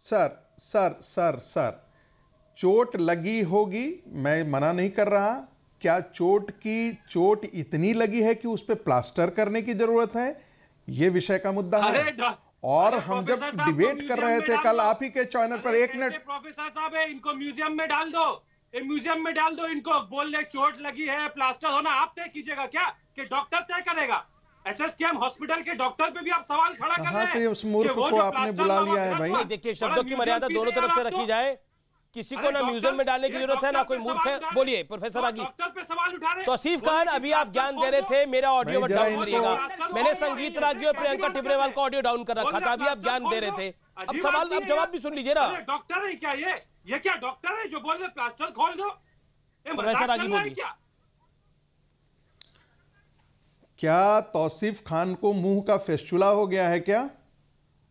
सर, चोट लगी होगी, मैं मना नहीं कर रहा। क्या चोट इतनी लगी है कि उस पे प्लास्टर करने की जरूरत है? ये विषय का मुद्दा है। और हम जब डिबेट कर रहे थे कल आप ही के चैनल पर, एक मिनट,
प्रोफेसर साहब है, इनको म्यूजियम में डाल दो, म्यूजियम में डाल दो इनको, बोल रहे चोट लगी है, प्लास्टर होना आप तय कीजिएगा क्या कि डॉक्टर तय करेगा? एसएसकेएम हॉस्पिटल के डॉक्टर पे भी आप सवाल खड़ा कर रहे हैं।
उस मूर्ख को आपने बुला लिया है भाई।
देखिए, शब्दों की मर्यादा दोनों तरफ से रखी जाए। किसी को ना म्यूजियम में डालने की जरूरत है ना कोई मूर्ख है। बोलिए प्रोफेसर आगी। तौसीफ खान, अभी आप ज्ञान दे रहे थे, मेरा ऑडियो मत डाउन करिएगा। मैंने संगीत रागी और प्रियंका टिब्रेवाल का ऑडियो डाउन कर रखा था, अभी आप ज्ञान दे रहे थे। अब सवाल, अब जवाब भी सुन लीजिए ना।
डॉक्टर है क्या ये क्या डॉक्टर है जो बोल रहे प्लास्टर खोल दो?
प्रोफेसर आगी बोलिए।
क्या तौसीफ खान को मुंह का फेस्चुला हो गया है क्या?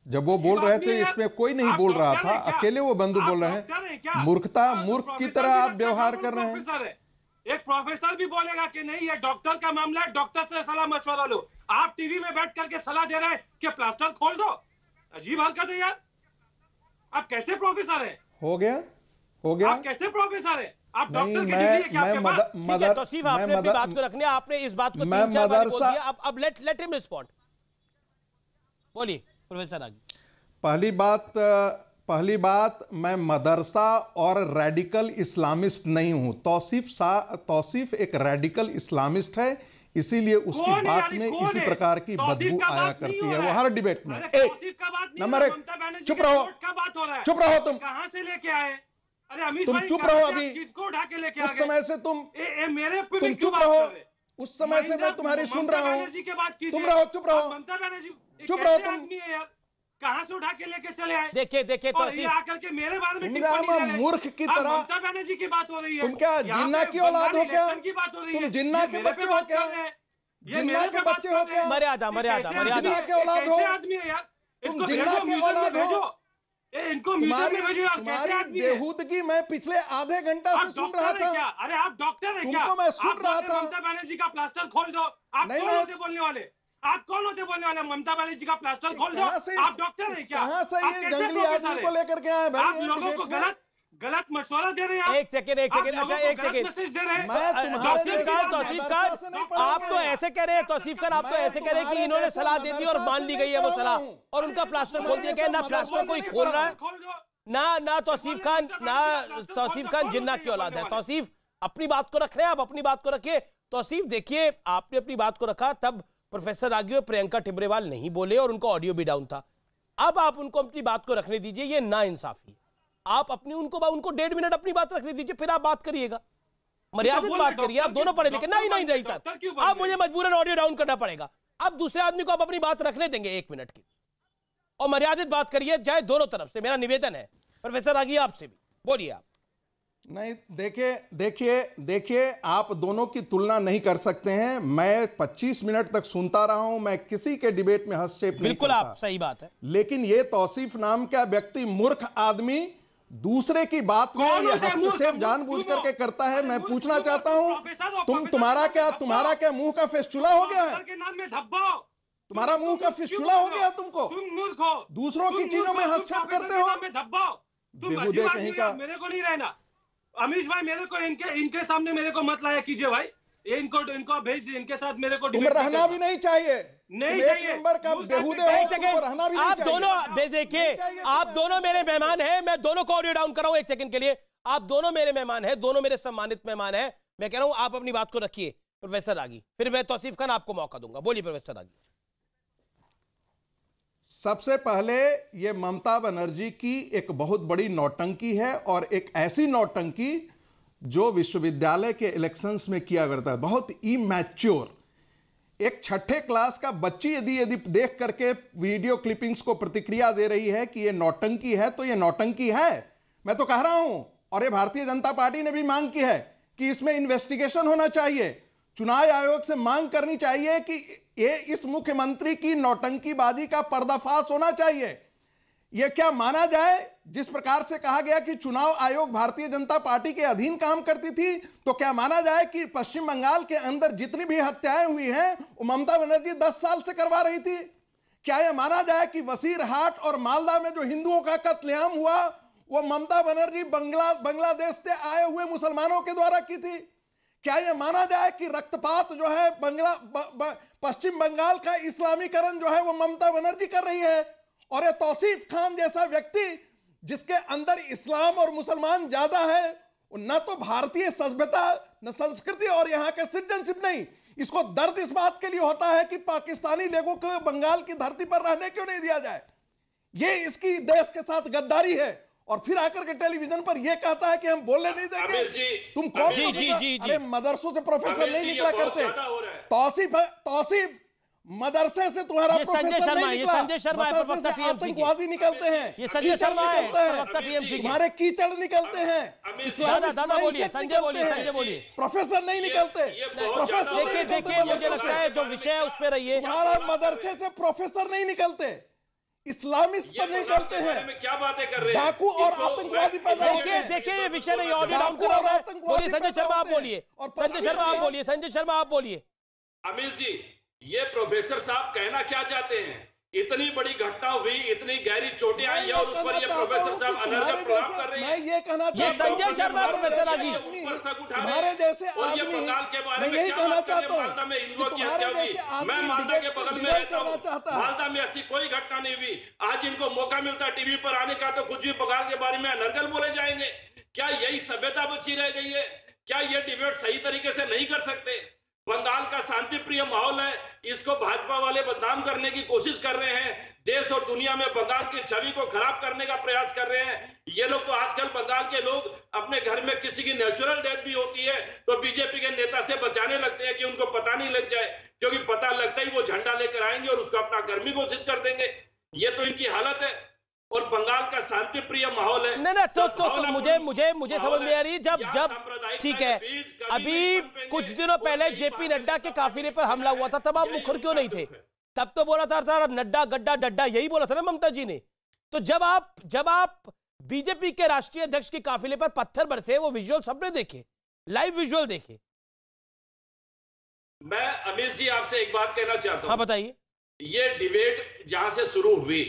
जब वो बोल रहे थे इसमें कोई नहीं बोल रहा था, अकेले वो बंधु बोल रहे हैं। मूर्ख की तरह आप व्यवहार कर रहे हैं।
एक प्रोफेसर भी बोलेगा कि नहीं ये डॉक्टर का मामला है, डॉक्टर से सलाह मशवरा लो। आप टीवी में बैठ करके सलाह दे रहे हैं कि प्लास्टर खोल दो। अजीब हरकत है यार। आप कैसे प्रोफेसर है?
हो गया
आप कैसे प्रोफेसर है? आप डॉक्टर की डिग्री है क्या आपके पास?
ठीक है तौसीफ, आपने अपनी बात को रखने, आपने इस बात को 3-4 बार बोल दिया। अब लेट हिम रिस्पॉन्ड। बोलिए प्रोफेसर आगे।
पहली बात मैं मदरसा और रेडिकल इस्लामिस्ट नहीं हूं। तौसीफ एक रेडिकल इस्लामिस्ट है, इसीलिए उसकी बात में इसी प्रकार की बदबू आया करती है। वो हर डिबेट में नंबर 1 चुप रहो तुम।
कहां से लेके आए? अरे अमीश
तुम
भाई
चुप रहो। अभी
किसको उठा के लेके आ गए?
उस समय से तुम चुप रहो। उस समय से मैं तुम्हारी सुन रहा हूँ। तुम रहो, चुप रहो,
ममता बनर्जी
चुप रहो तुम।
यार कहां से उठा के लेके चले आए?
देखिए
और ये आकर के मेरे बारे में टिप्पणी
मूर्ख की तरह।
ममता बनर्जी की बात हो रही है।
तुम क्या जिन्ना की औलाद हो क्या?
की बात हो रही है।
तुम जिन्ना के बच्चे हो क्या? जिन्ना के बच्चे हो क्या?
मर्यादा
जिन्ना के औलाद हो।
आदमी है यार।
तुम जिन्ना के औलाद हो।
इनको म्यूजियम में भेजो यार।
तुम्हारी बेहूदगी मैं पिछले आधे घंटा से सुन रहा था।
अरे आप डॉक्टर है क्या?
तुमको मैं सुन रहा था।
ममता बनर्जी का प्लास्टर खोल दो। आप कौन होते बोलने वाले? आप कौन होते बोलने वाले? ममता बनर्जी का प्लास्टर खोल दो। आप डॉक्टर है क्या?
कहां से ये जंगली आदमी को लेकर के आए भाई?
आप लोगों को गलत मशवरा दे रहे हैं।
एक सेकंड
अच्छा एक सेकंड मैसेज दे रहे हैं।
तौसीफ खान आप तो ऐसे कह रहे हैं, तौसीफ खान आप तो ऐसे कह रहे हैं कि इन्होंने सलाह दे दी और मान ली गई है वो सलाह, और उनका प्लास्टर खोल दिया गया। ना प्लास्टर कोई खोल रहा है ना तौसीफ खान जिन्ना की औलाद है। तौसीफ अपनी बात को रख रहे हैं, आप अपनी बात को रखिए। तौसीफ देखिए, आपने अपनी बात को रखा, तब प्रोफेसर रागी और प्रियंका टिब्रेवाल नहीं बोले और उनका ऑडियो भी डाउन था। अब आप उनको अपनी बात को रखने दीजिए, ये ना इंसाफी। आप अपनी उनको 1.5 मिनट अपनी बात रखने दीजिए, फिर आप बात करिएगा, मर्यादित बात करिए। आप दोनों पढ़े लिखे नहीं सर, आप मुझे मजबूरन ऑडियो डाउन करना पड़ेगा। आप दूसरे आदमी को आप अपनी बात रखने देंगे 1 मिनट की, और मर्यादित बात करिए, चाहे दोनों तरफ से। मेरा निवेदन है प्रोफेसर आगी आपसे भी, बोलिए आप।
नहीं, देखिए आप दोनों की तुलना नहीं कर सकते हैं। मैं 25 मिनट तक सुनता रहा हूं, मैं किसी के डिबेट में हस्तक्षेप नहीं
बिल्कुल
करता।
आप सही बात है,
लेकिन ये तौसीफ नाम का व्यक्ति मूर्ख आदमी दूसरे की बात में ये हस्तक्षेप जानबूझ करके करता है। मैं पूछना चाहता हूं, तुम्हारा क्या मुंह का फेस्चुला हो गया है? तुम्हारा मुंह का फेस्चुला हो गया? तुमको दूसरों की चीजों में हस्तक्षेप करते हो? बेहूदे कहीं का।
मेरे को नहीं रहना अमीश भाई, मेरे को इनके सामने मेरे को मत लाया कीजिए भाई। ये इनको भेज दिए, इनके साथ मेरे को
रहना भी नहीं चाहिए।
नहीं चाहिए
नंबर का बेहूदे हो, रहना भी
आप दोनों देखिए, आप दोनों मेरे मेहमान हैं। मैं दोनों को ऑडियो डाउन कर रहा हूं 1 सेकंड के लिए। आप दोनों मेरे मेहमान हैं, दोनों मेरे सम्मानित मेहमान हैं। मैं कह रहा हूं आप अपनी बात को रखिए प्रोफेसर आगी, फिर मैं तौसीफ खान आपको मौका दूंगा। बोलिए प्रोफेसर आगी।
सबसे पहले ये ममता बनर्जी की एक बहुत बड़ी नौटंकी है, और एक ऐसी नौटंकी जो विश्वविद्यालय के इलेक्शंस में किया करता है, बहुत इमैच्योर। एक 6ठे क्लास का बच्ची यदि देख करके वीडियो क्लिपिंग्स को प्रतिक्रिया दे रही है कि ये नौटंकी है, तो ये नौटंकी है। मैं तो कह रहा हूं, और ये भारतीय जनता पार्टी ने भी मांग की है कि इसमें इन्वेस्टिगेशन होना चाहिए। चुनाव आयोग से मांग करनी चाहिए कि ये इस मुख्यमंत्री की नौटंकीबाजी का पर्दाफाश होना चाहिए। यह क्या माना जाए, जिस प्रकार से कहा गया कि चुनाव आयोग भारतीय जनता पार्टी के अधीन काम करती थी, तो क्या माना जाए कि पश्चिम बंगाल के अंदर जितनी भी हत्याएं हुई हैं वो ममता बनर्जी 10 साल से करवा रही थी? क्या यह माना जाए कि वसीरहाट और मालदा में जो हिंदुओं का कत्लेआम हुआ वो ममता बनर्जी बांग्लादेश से आए हुए मुसलमानों के द्वारा की थी? क्या ये माना जाए कि रक्तपात जो है पश्चिम बंगाल का इस्लामीकरण जो है वो ममता बनर्जी कर रही है? और ये तौसीफ खान जैसा व्यक्ति जिसके अंदर इस्लाम और मुसलमान ज्यादा है, न तो भारतीय सभ्यता न संस्कृति और यहाँ के सिटीजनशिप नहीं, इसको दर्द इस बात के लिए होता है कि पाकिस्तानी लोगों को बंगाल की धरती पर रहने क्यों नहीं दिया जाए। ये इसकी देश के साथ गद्दारी है। और फिर आकर के टेलीविजन पर ये कहता है कि हम बोलने नहीं देंगे। तुम कौन? अरे मदरसों से प्रोफेसर नहीं निकला करते। तौसीफ मदरसे से तुम्हारा
संजय शर्मा, ये संजय शर्मा है प्रवक्ता टीएमसी,
आतंकवादी निकलते हैं।
ये संजय शर्मा है प्रवक्ता टीएमसी,
तुम्हारे कीचड़ निकलते हैं।
दादा बोलिए, संजय बोलिए।
प्रोफेसर नहीं निकलते।
प्रोफेसर देखिए मुझे लगता है जो विषय है उस पर रहिए।
तुम्हारा मदरसे से प्रोफेसर नहीं निकलते, इस्लामिस्ट पर नहीं करते हैं,
क्या बातें कर रहे हैं?
डाकू और आतंकवादी पैदा होते हैं।
देखिए ये विषय नहीं, ऑडियो डाउन करा रहा है। बोलिए संजय शर्मा आप बोलिए, संजय शर्मा आप बोलिए, संजय शर्मा आप बोलिए।
अमित जी, ये प्रोफेसर साहब कहना क्या चाहते हैं? इतनी बड़ी घटना हुई, इतनी गहरी चोटें आई और उस पर ये प्रोफेसर साहब अनर्गल प्रणाम कर रहे हैं।
ये कहना चाहता हूं,
संजय शर्मा प्रोफेसर आगे
ऊपर सग उठा रहे हैं और ये बंगाल के बारे में क्या बात कर रहे हैं? मालदा में हिंदुओं की हत्या हुई, मैं मालदा के बगल में रहता हूँ, मालदा में ऐसी कोई घटना नहीं हुई। आज इनको मौका मिलता है टीवी पर आने का तो कुछ भी बंगाल के बारे में अनर्गल बोले जाएंगे। क्या यही सभ्यता बची रह गई है? क्या ये डिबेट सही तरीके से नहीं कर सकते? बंगाल का शांति प्रिय माहौल है, इसको भाजपा वाले बदनाम करने की कोशिश कर रहे हैं। देश और दुनिया में बंगाल की छवि को खराब करने का प्रयास कर रहे हैं। ये लोग तो आजकल बंगाल के लोग अपने घर में किसी की नेचुरल डेथ भी होती है तो बीजेपी के नेता से बचाने लगते हैं कि उनको पता नहीं लग जाए, क्योंकि पता लगता ही वो झंडा लेकर आएंगे और उसको अपना कर्मी घोषित कर देंगे। ये तो इनकी हालत है और बंगाल का शांति प्रिय माहौल है।
नहीं तो मुझे समझ में आ रही, जब ठीक है, अभी कुछ दिनों पहले जेपी नड्डा के काफिले पर हमला हुआ था, तब आप मुखर क्यों नहीं थे? तब तो बोला था सर नड्डा गड्ढा डड्डा, यही बोला था ना ममता जी ने। तो जब आप बीजेपी के राष्ट्रीय अध्यक्ष के काफिले पर पत्थर बरसे, वो विजुअल सबने देखे, लाइव विजुअल देखे।
मैं अमित जी आपसे एक बात कहना चाहता हूं।
हाँ बताइए।
ये डिबेट जहां से शुरू हुई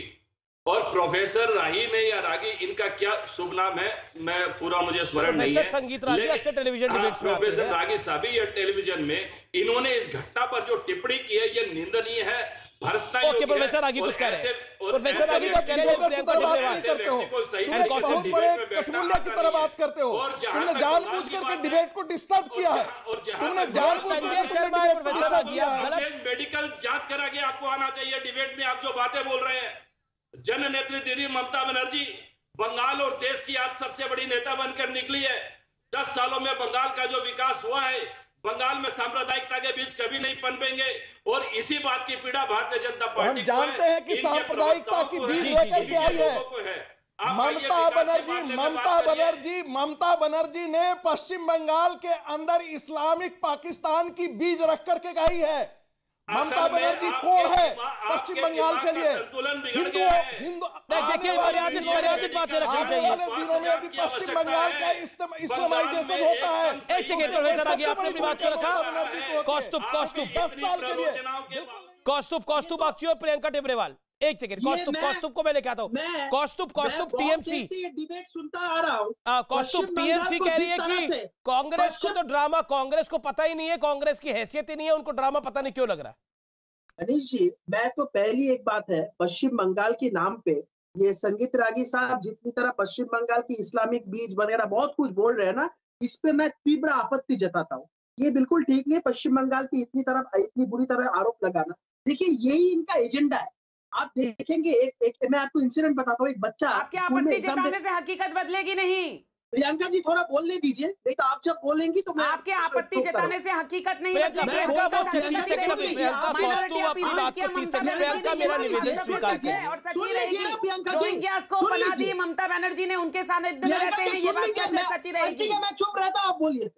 और प्रोफेसर राही में या रागी, इनका क्या शुभ नाम है मैं पूरा मुझे स्मरण नहीं है,
संगीत रागी अक्सर टेलीविजन डिबेट्स में आते हैं।
प्रोफेसर रागी साहब ये टेलीविजन में इन्होंने इस घटना पर जो टिप्पणी की है ये निंदनीय है, भ्रष्टा योग्य है।
प्रोफेसर रागी कुछ कह रहे हैं, प्रोफेसर रागी कुछ कह रहे हैं, प्रियंका टिप्पणी करते हो,
बहुत बड़े कठमुल्ले की तरह बात करते हो, तुमने जानबूझ करके डिबेट को डिस्टर्ब किया है, तुमने जानबूझ करके
मेडिकल जांच करा के आपको आना चाहिए डिबेट में। आप जो बातें बोल रहे हैं, जन नेत्री दीदी ममता बनर्जी बंगाल और देश की आज सबसे बड़ी नेता बनकर निकली है। 10 सालों में बंगाल का जो विकास हुआ है, बंगाल में सांप्रदायिकता के बीच कभी नहीं पनपेंगे और इसी बात की पीड़ा भारतीय जनता पार्टी
हम जानते हैं कि सांप्रदायिकता की बीज लेकर के आई है। ममता बनर्जी ने पश्चिम बंगाल के अंदर इस्लामिक पाकिस्तान की बीज रख करके गई है। ममता बनर्जी कौन है पश्चिम बंगाल के लिए? हिंदू
देखिए मर्यादित बातें रखनी चाहिए।
दिनों में यदि पश्चिम बंगाल का इस्लामाइजेशन होता है,
एक सेकेंड प्रोफेसर आगे आपने भी बात कर रखा। कौस्तुभ
10 साल के लिए
कौस्तुभ बागची और प्रियंका टिब्रेवाल, एक सेकेंड। कौस्तुभ को मैं लेके आता हूँ। कौस्तुभ टीएमसी
डिबेट सुनता आ रहा हूँ।
कौस्तुभ टीएमसी कह रही है कि कांग्रेस को तो ड्रामा, कांग्रेस को पता ही नहीं है, कांग्रेस की हैसियत ही नहीं है, उनको ड्रामा पता नहीं क्यों लग रहा है।
अनिश जी, मैं तो पहली एक बात है, पश्चिम बंगाल के नाम पे ये संगीत रागी साहब जितनी तरह पश्चिम बंगाल की इस्लामिक बीज वगैरह बहुत कुछ बोल रहे हैं ना, इस पे मैं तीव्र आपत्ति जताता हूँ। ये बिल्कुल ठीक नहीं, पश्चिम बंगाल की इतनी बुरी तरह आरोप लगाना। देखिए यही इनका एजेंडा है। आप देखेंगे एक मैं आपको इंसिडेंट बताता हूँ। एक बच्चा,
आपकी आपत्ति जताने से हकीकत बदलेगी नहीं।
प्रियंका जी थोड़ा बोलने दीजिए, नहीं तो आप जब बोलेंगी तो मैं
आपके आपत्ति जताने से हकीकत नहीं बदलेगी। बना दी ममता बनर्जी ने, उनके साथ रहते हैं, ये बात सच्ची रहेगी।
मैं चुप रहता, आप बोलिए।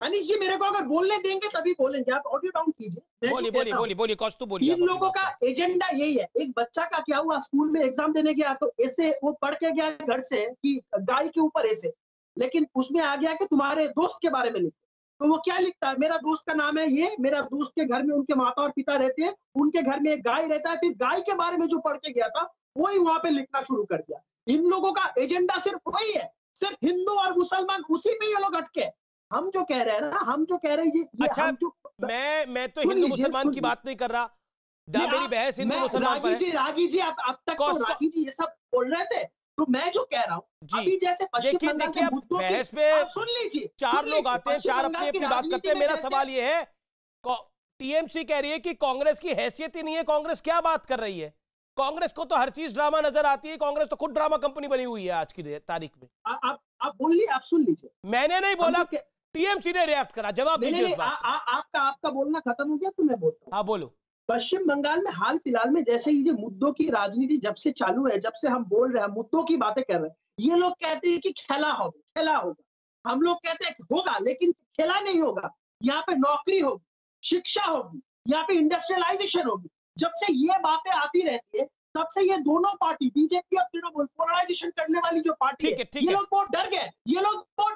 अनिश जी मेरे को अगर बोलने देंगे तभी बोलेंगे, आप ऑडियो डाउन कीजिए।
बोलिए कौस्तुभ बोलिए।
इन लोगों का एजेंडा यही है। एक बच्चा का क्या हुआ, स्कूल में एग्जाम देने गया तो ऐसे वो पढ़ के गया घर से कि गाय के ऊपर ऐसे, लेकिन उसमें आ गया कि तुम्हारे दोस्त के बारे में लिखो। तो वो क्या लिखता है, मेरा दोस्त का नाम है ये, मेरा दोस्त के घर में उनके माता और पिता रहते हैं, उनके घर में एक गाय रहता है। फिर गाय के बारे में जो पढ़ के गया था वही वहां पे लिखना शुरू कर दिया। इन लोगों का एजेंडा सिर्फ वही है, सिर्फ हिंदू और मुसलमान, उसी में ये लोग अटके। हम जो कह रहे हैं ना, हम जो कह रहे हैं ये
अच्छा,
हम जो
मैं तो हिंदू मुसलमान की बात नहीं कर रहा, मेरी बहस हिंदू मुसलमान पर है।
रागी जी आप अब तक तो रागी जी ये सब बोल रहे थे, तो मैं जो कह रहा हूँ अभी जैसे पश्चिम बंगाल के मुद्दों की
बहस में
सुन लीजिए,
चार लोग आते हैं, चार अपनी अपनी बात करते हैं। मेरा सवाल ये है, टीएमसी कह रही है कि कांग्रेस की हैसियत ही नहीं है, कांग्रेस क्या बात कर रही है? कांग्रेस को तो हर चीज ड्रामा नजर आती है, कांग्रेस तो खुद ड्रामा कंपनी बनी हुई है आज की तारीख में।
आप बोलिए, आप सुन लीजिए।
मैंने नहीं बोला, टीएमसी ने रिएक्ट करा, जवाब दीजिए।
आपका बोलना खत्म हो गया तो मैं बोलता हूँ।
हाँ बोलो।
पश्चिम बंगाल में हाल फिलहाल में जैसे ही ये मुद्दों की राजनीति जब से चालू है, जब से हम बोल रहे हैं, मुद्दों की बातें कर रहे हैं, ये लोग कहते हैं कि खेला होगा, हम लोग कहते हैं होगा, लेकिन खेला नहीं होगा। यहाँ पे नौकरी होगी, शिक्षा होगी, यहाँ पे इंडस्ट्रियलाइजेशन होगी। जब से ये बातें आती रहती है, तब से ये दोनों पार्टी बीजेपी और तृणमूल पोलराइजेशन करने वाली जो पार्टी है, ये लोग बहुत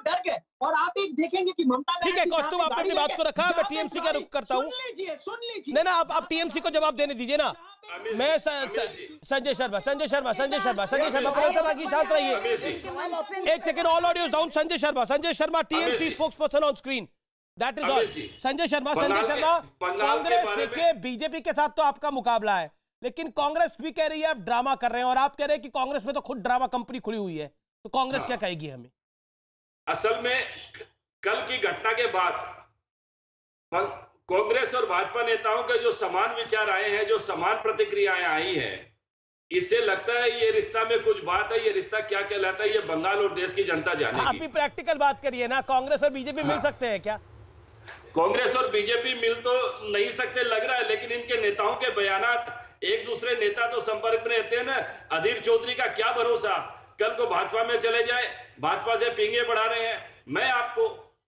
डर गए, और आप एक देखेंगे कि ममता
ठीक है कौस्तुभ, आपने अपनी बात को रखा, मैं टीएमसी का रुख करता हूँ।
सुन लीजिए
नहीं ना, आप टीएमसी को जवाब देने दीजिए ना। मैं संजय शर्मा प्रोफेसर आगे शांत रहिए। एक second, all audios down. Sanjay Sharma TMC spokesperson on screen, that is all. Sanjay Sharma Congress, देखिए बीजेपी के साथ तो आपका मुकाबला है, लेकिन कांग्रेस भी कह रही है आप ड्रामा कर रहे हैं, और आप कह रहे हैं कि कांग्रेस में तो खुद ड्रामा कंपनी खुली हुई है, तो कांग्रेस क्या कहेगी हमें?
असल में कल की घटना के बाद कांग्रेस और भाजपा नेताओं के जो समान विचार आए हैं, जो समान प्रतिक्रियाएं आई हैं, इससे लगता है ये रिश्ता में कुछ बात है। ये रिश्ता क्या कहलाता है, ये बंगाल और देश की जनता जानेगी।
आप भी प्रैक्टिकल बात करिए ना, कांग्रेस और बीजेपी मिल सकते हैं क्या?
कांग्रेस और बीजेपी मिल तो नहीं सकते लग रहा है, लेकिन इनके नेताओं के बयानात, एक दूसरे नेता तो संपर्क में रहते हैं ना। अधीर चौधरी का क्या भरोसा, कल को भाजपा में चले जाए, भाजपा से पींगे बढ़ा रहे हैं। मैं आपको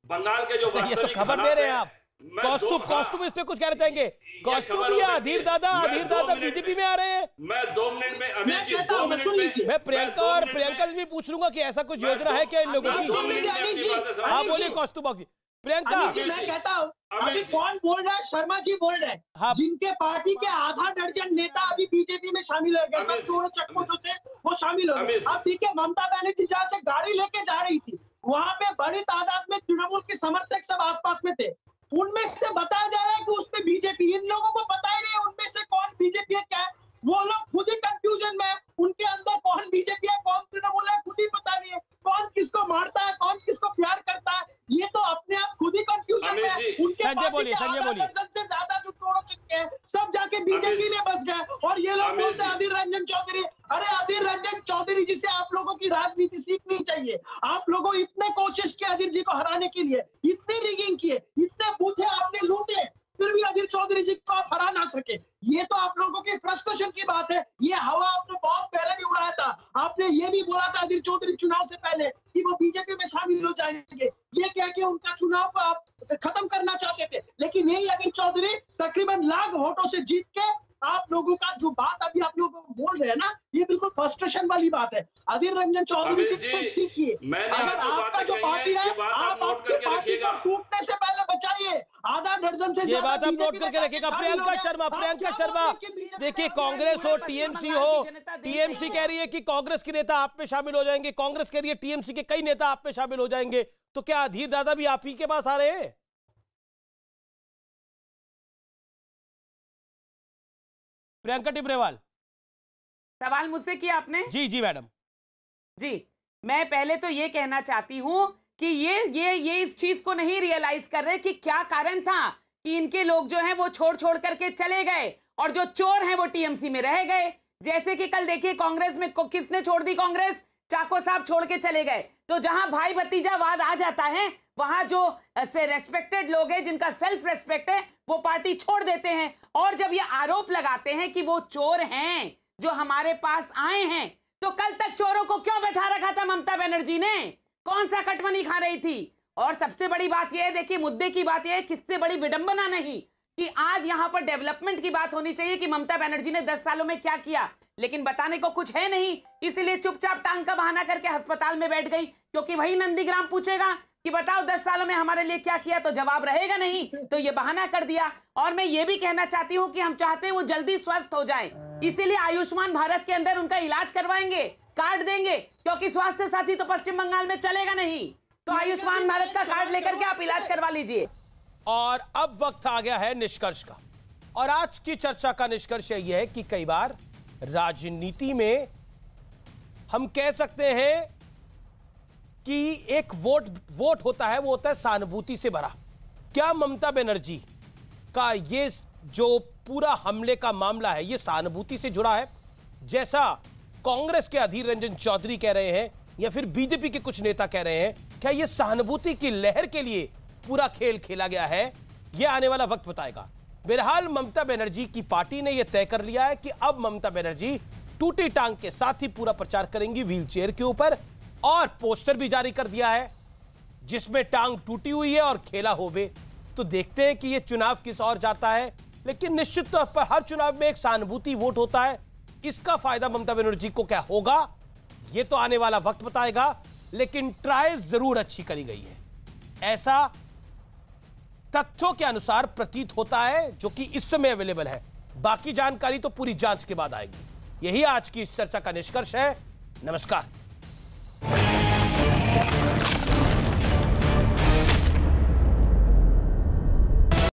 बंगाल के जो
वास्तविक खबर दे रहे हैं आप, कौस्तुभ इस पे कुछ कहना चाहेंगे? कौस्तुभ या अधीर दादा बीजेपी में आ रहे हैं।
मैं 2 मिनट में, अमित जी 2 मिनट में,
मैं प्रियंका से भी पूछ लूंगा कि ऐसा कुछ योजना है क्या इन लोगों की? हाँ बोलिए कौस्तुभ। प्रियंका
मैं कहता हूँ, अभी कौन बोल रहा है? शर्मा जी बोल रहे हैं, जिनके पार्टी के आधा दर्जन नेता अभी बीजेपी में शामिल हो गए, सब चोर चक्कू जो थे वो शामिल हो गए। अब देखिए, ममता बनर्जी जहाँ से गाड़ी लेके जा रही थी, वहां पे बड़ी तादाद में तृणमूल के समर्थक सब आसपास में थे। उनमें से बताया जा रहा है कि उसमें बीजेपी, इन लोगों को पता ही नहीं है उनमें से कौन बीजेपी है क्या है। वो लोग खुद ही कंफ्यूजन में है, उनके अंदर कौन बीजेपी है कौन तृणमूल है खुद ही पता नहीं है, कौन किसको मारता है कौन किसको प्यार करता है, ये तो अपने आप खुद ही कंफ्यूजन में है। उनके दर्जन से ज्यादा जो चोरों चक्के हैं सब जाके बीजेपी में बस गए, और ये लोग बोलते हैं अधीर रंजन चौधरी। अरे अधीर रंजन चौधरी जी से आप लोगों की राजनीति सीखनी चाहिए। आप लोगों इतने कोशिश किए अधीर जी को हराने के लिए, इतनी रिगिंग किए, इतने बूथे आपने लूटे, फिर भी अधीर चौधरी जी को आप हरा ना सके। ये तो आप लोगों की फ्रस्ट्रेशन की बात है। ये हवा आपने बहुत पहले भी उड़ाया था। आपने ये भी बोला था अधीर चौधरी चुनाव से पहले कि वो बीजेपी में शामिल हो जाएंगे, ये कह के उनका चुनाव को आप खत्म करना चाहते थे। लेकिन यही अधीर चौधरी तकरीबन लाख वोटों से जीत के आप लोगों का जो बात अभी आप लोग बोल रहे हैं ना, ये बिल्कुल फ्रस्ट्रेशन वाली बात है। अधीर रंजन चौधरी जी से सीखिए। अगर आपका जो पार्टी है, आप आपके पार्टी को टूटने से पहले बचाइए। आधा दर्जन से
ये बात आप नोट करके रखिएगा। प्रियंका शर्मा, देखिए कांग्रेस हो टीएमसी हो, टीएमसी कह रही है कि कांग्रेस के नेता आप में शामिल हो जाएंगे, कांग्रेस कह रही है टीएमसी के कई नेता आप में शामिल हो जाएंगे, तो क्या अधीर दादा भी आप ही के पास आ रहे हैं? प्रियंका टिब्रेवाल,
सवाल मुझसे किया आपने?
जी मैडम
जी। मैं पहले तो ये कहना चाहती हूं कि ये इस चीज को नहीं रियलाइज कर रहे कि क्या कारण था कि इनके लोग जो हैं वो छोड़ करके चले गए, और जो चोर हैं वो टीएमसी में रह गए। जैसे कि कल देखिए कांग्रेस में किसने छोड़ दी? कांग्रेस, चाको साहब छोड़ के चले गए। तो जहां भाई भतीजावाद आ जाता है, वहां जो रेस्पेक्टेड लोग हैं, जिनका सेल्फ रेस्पेक्ट है, वो पार्टी छोड़ देते हैं। और जब ये आरोप लगाते हैं कि वो चोर हैं जो हमारे पास आए हैं, तो कल तक चोरों को क्यों बैठा रखा था ममता बनर्जी ने? कौन सा कटमनी खा रही थी? और सबसे बड़ी बात यह है, देखिए मुद्दे की बात यह है, किससे बड़ी विडंबना नहीं कि आज यहां पर डेवलपमेंट की बात होनी चाहिए कि ममता बनर्जी ने 10 सालों में क्या किया, लेकिन बताने को कुछ है नहीं। इसीलिए चुपचाप टांग का बहाना करके अस्पताल में बैठ गई, क्योंकि वही नंदीग्राम पूछेगा कि बताओ 10 सालों में हमारे लिए क्या किया, तो जवाब रहेगा नहीं, तो ये बहाना कर दिया। और मैं ये भी कहना चाहती हूँ कि हम चाहते हैं वो जल्दी स्वस्थ हो जाए, इसीलिए आयुष्मान भारत के अंदर उनका इलाज करवाएंगे, कार्ड देंगे, क्योंकि स्वास्थ्य साथी तो पश्चिम बंगाल में चलेगा नहीं। तो आयुष्मान भारत का कार्ड लेकर के आप इलाज करवा लीजिए।
और अब वक्त आ गया है निष्कर्ष का, और आज की चर्चा का निष्कर्ष यही है कि कई बार राजनीति में हम कह सकते हैं कि एक वोट होता है, वो होता है सहानुभूति से भरा। क्या ममता बनर्जी का ये जो पूरा हमले का मामला है ये सहानुभूति से जुड़ा है, जैसा कांग्रेस के अधीर रंजन चौधरी कह रहे हैं या फिर बीजेपी के कुछ नेता कह रहे हैं? क्या ये सहानुभूति की लहर के लिए पूरा खेल खेला गया है? यह आने वाला वक्त बताएगा। बहरहाल ममता बनर्जी की पार्टी ने यह तय कर लिया है कि अब ममता बनर्जी टूटी टांग के साथ ही पूरा प्रचार करेंगी व्हीलचेयर के ऊपर, और पोस्टर भी जारी कर दिया है जिसमें टांग टूटी हुई है और खेला होवे। तो देखते हैं कि यह चुनाव किस ओर जाता है, लेकिन निश्चित तौर पर हर चुनाव में एक सहानुभूति वोट होता है। इसका फायदा ममता बनर्जी को क्या होगा यह तो आने वाला वक्त बताएगा, लेकिन ट्राई जरूर अच्छी करी गई है, ऐसा तथ्यों के अनुसार प्रतीत होता है जो कि इस समय अवेलेबल है। बाकी जानकारी तो पूरी जांच के बाद आएगी। यही आज की इस चर्चा का निष्कर्ष है। नमस्कार।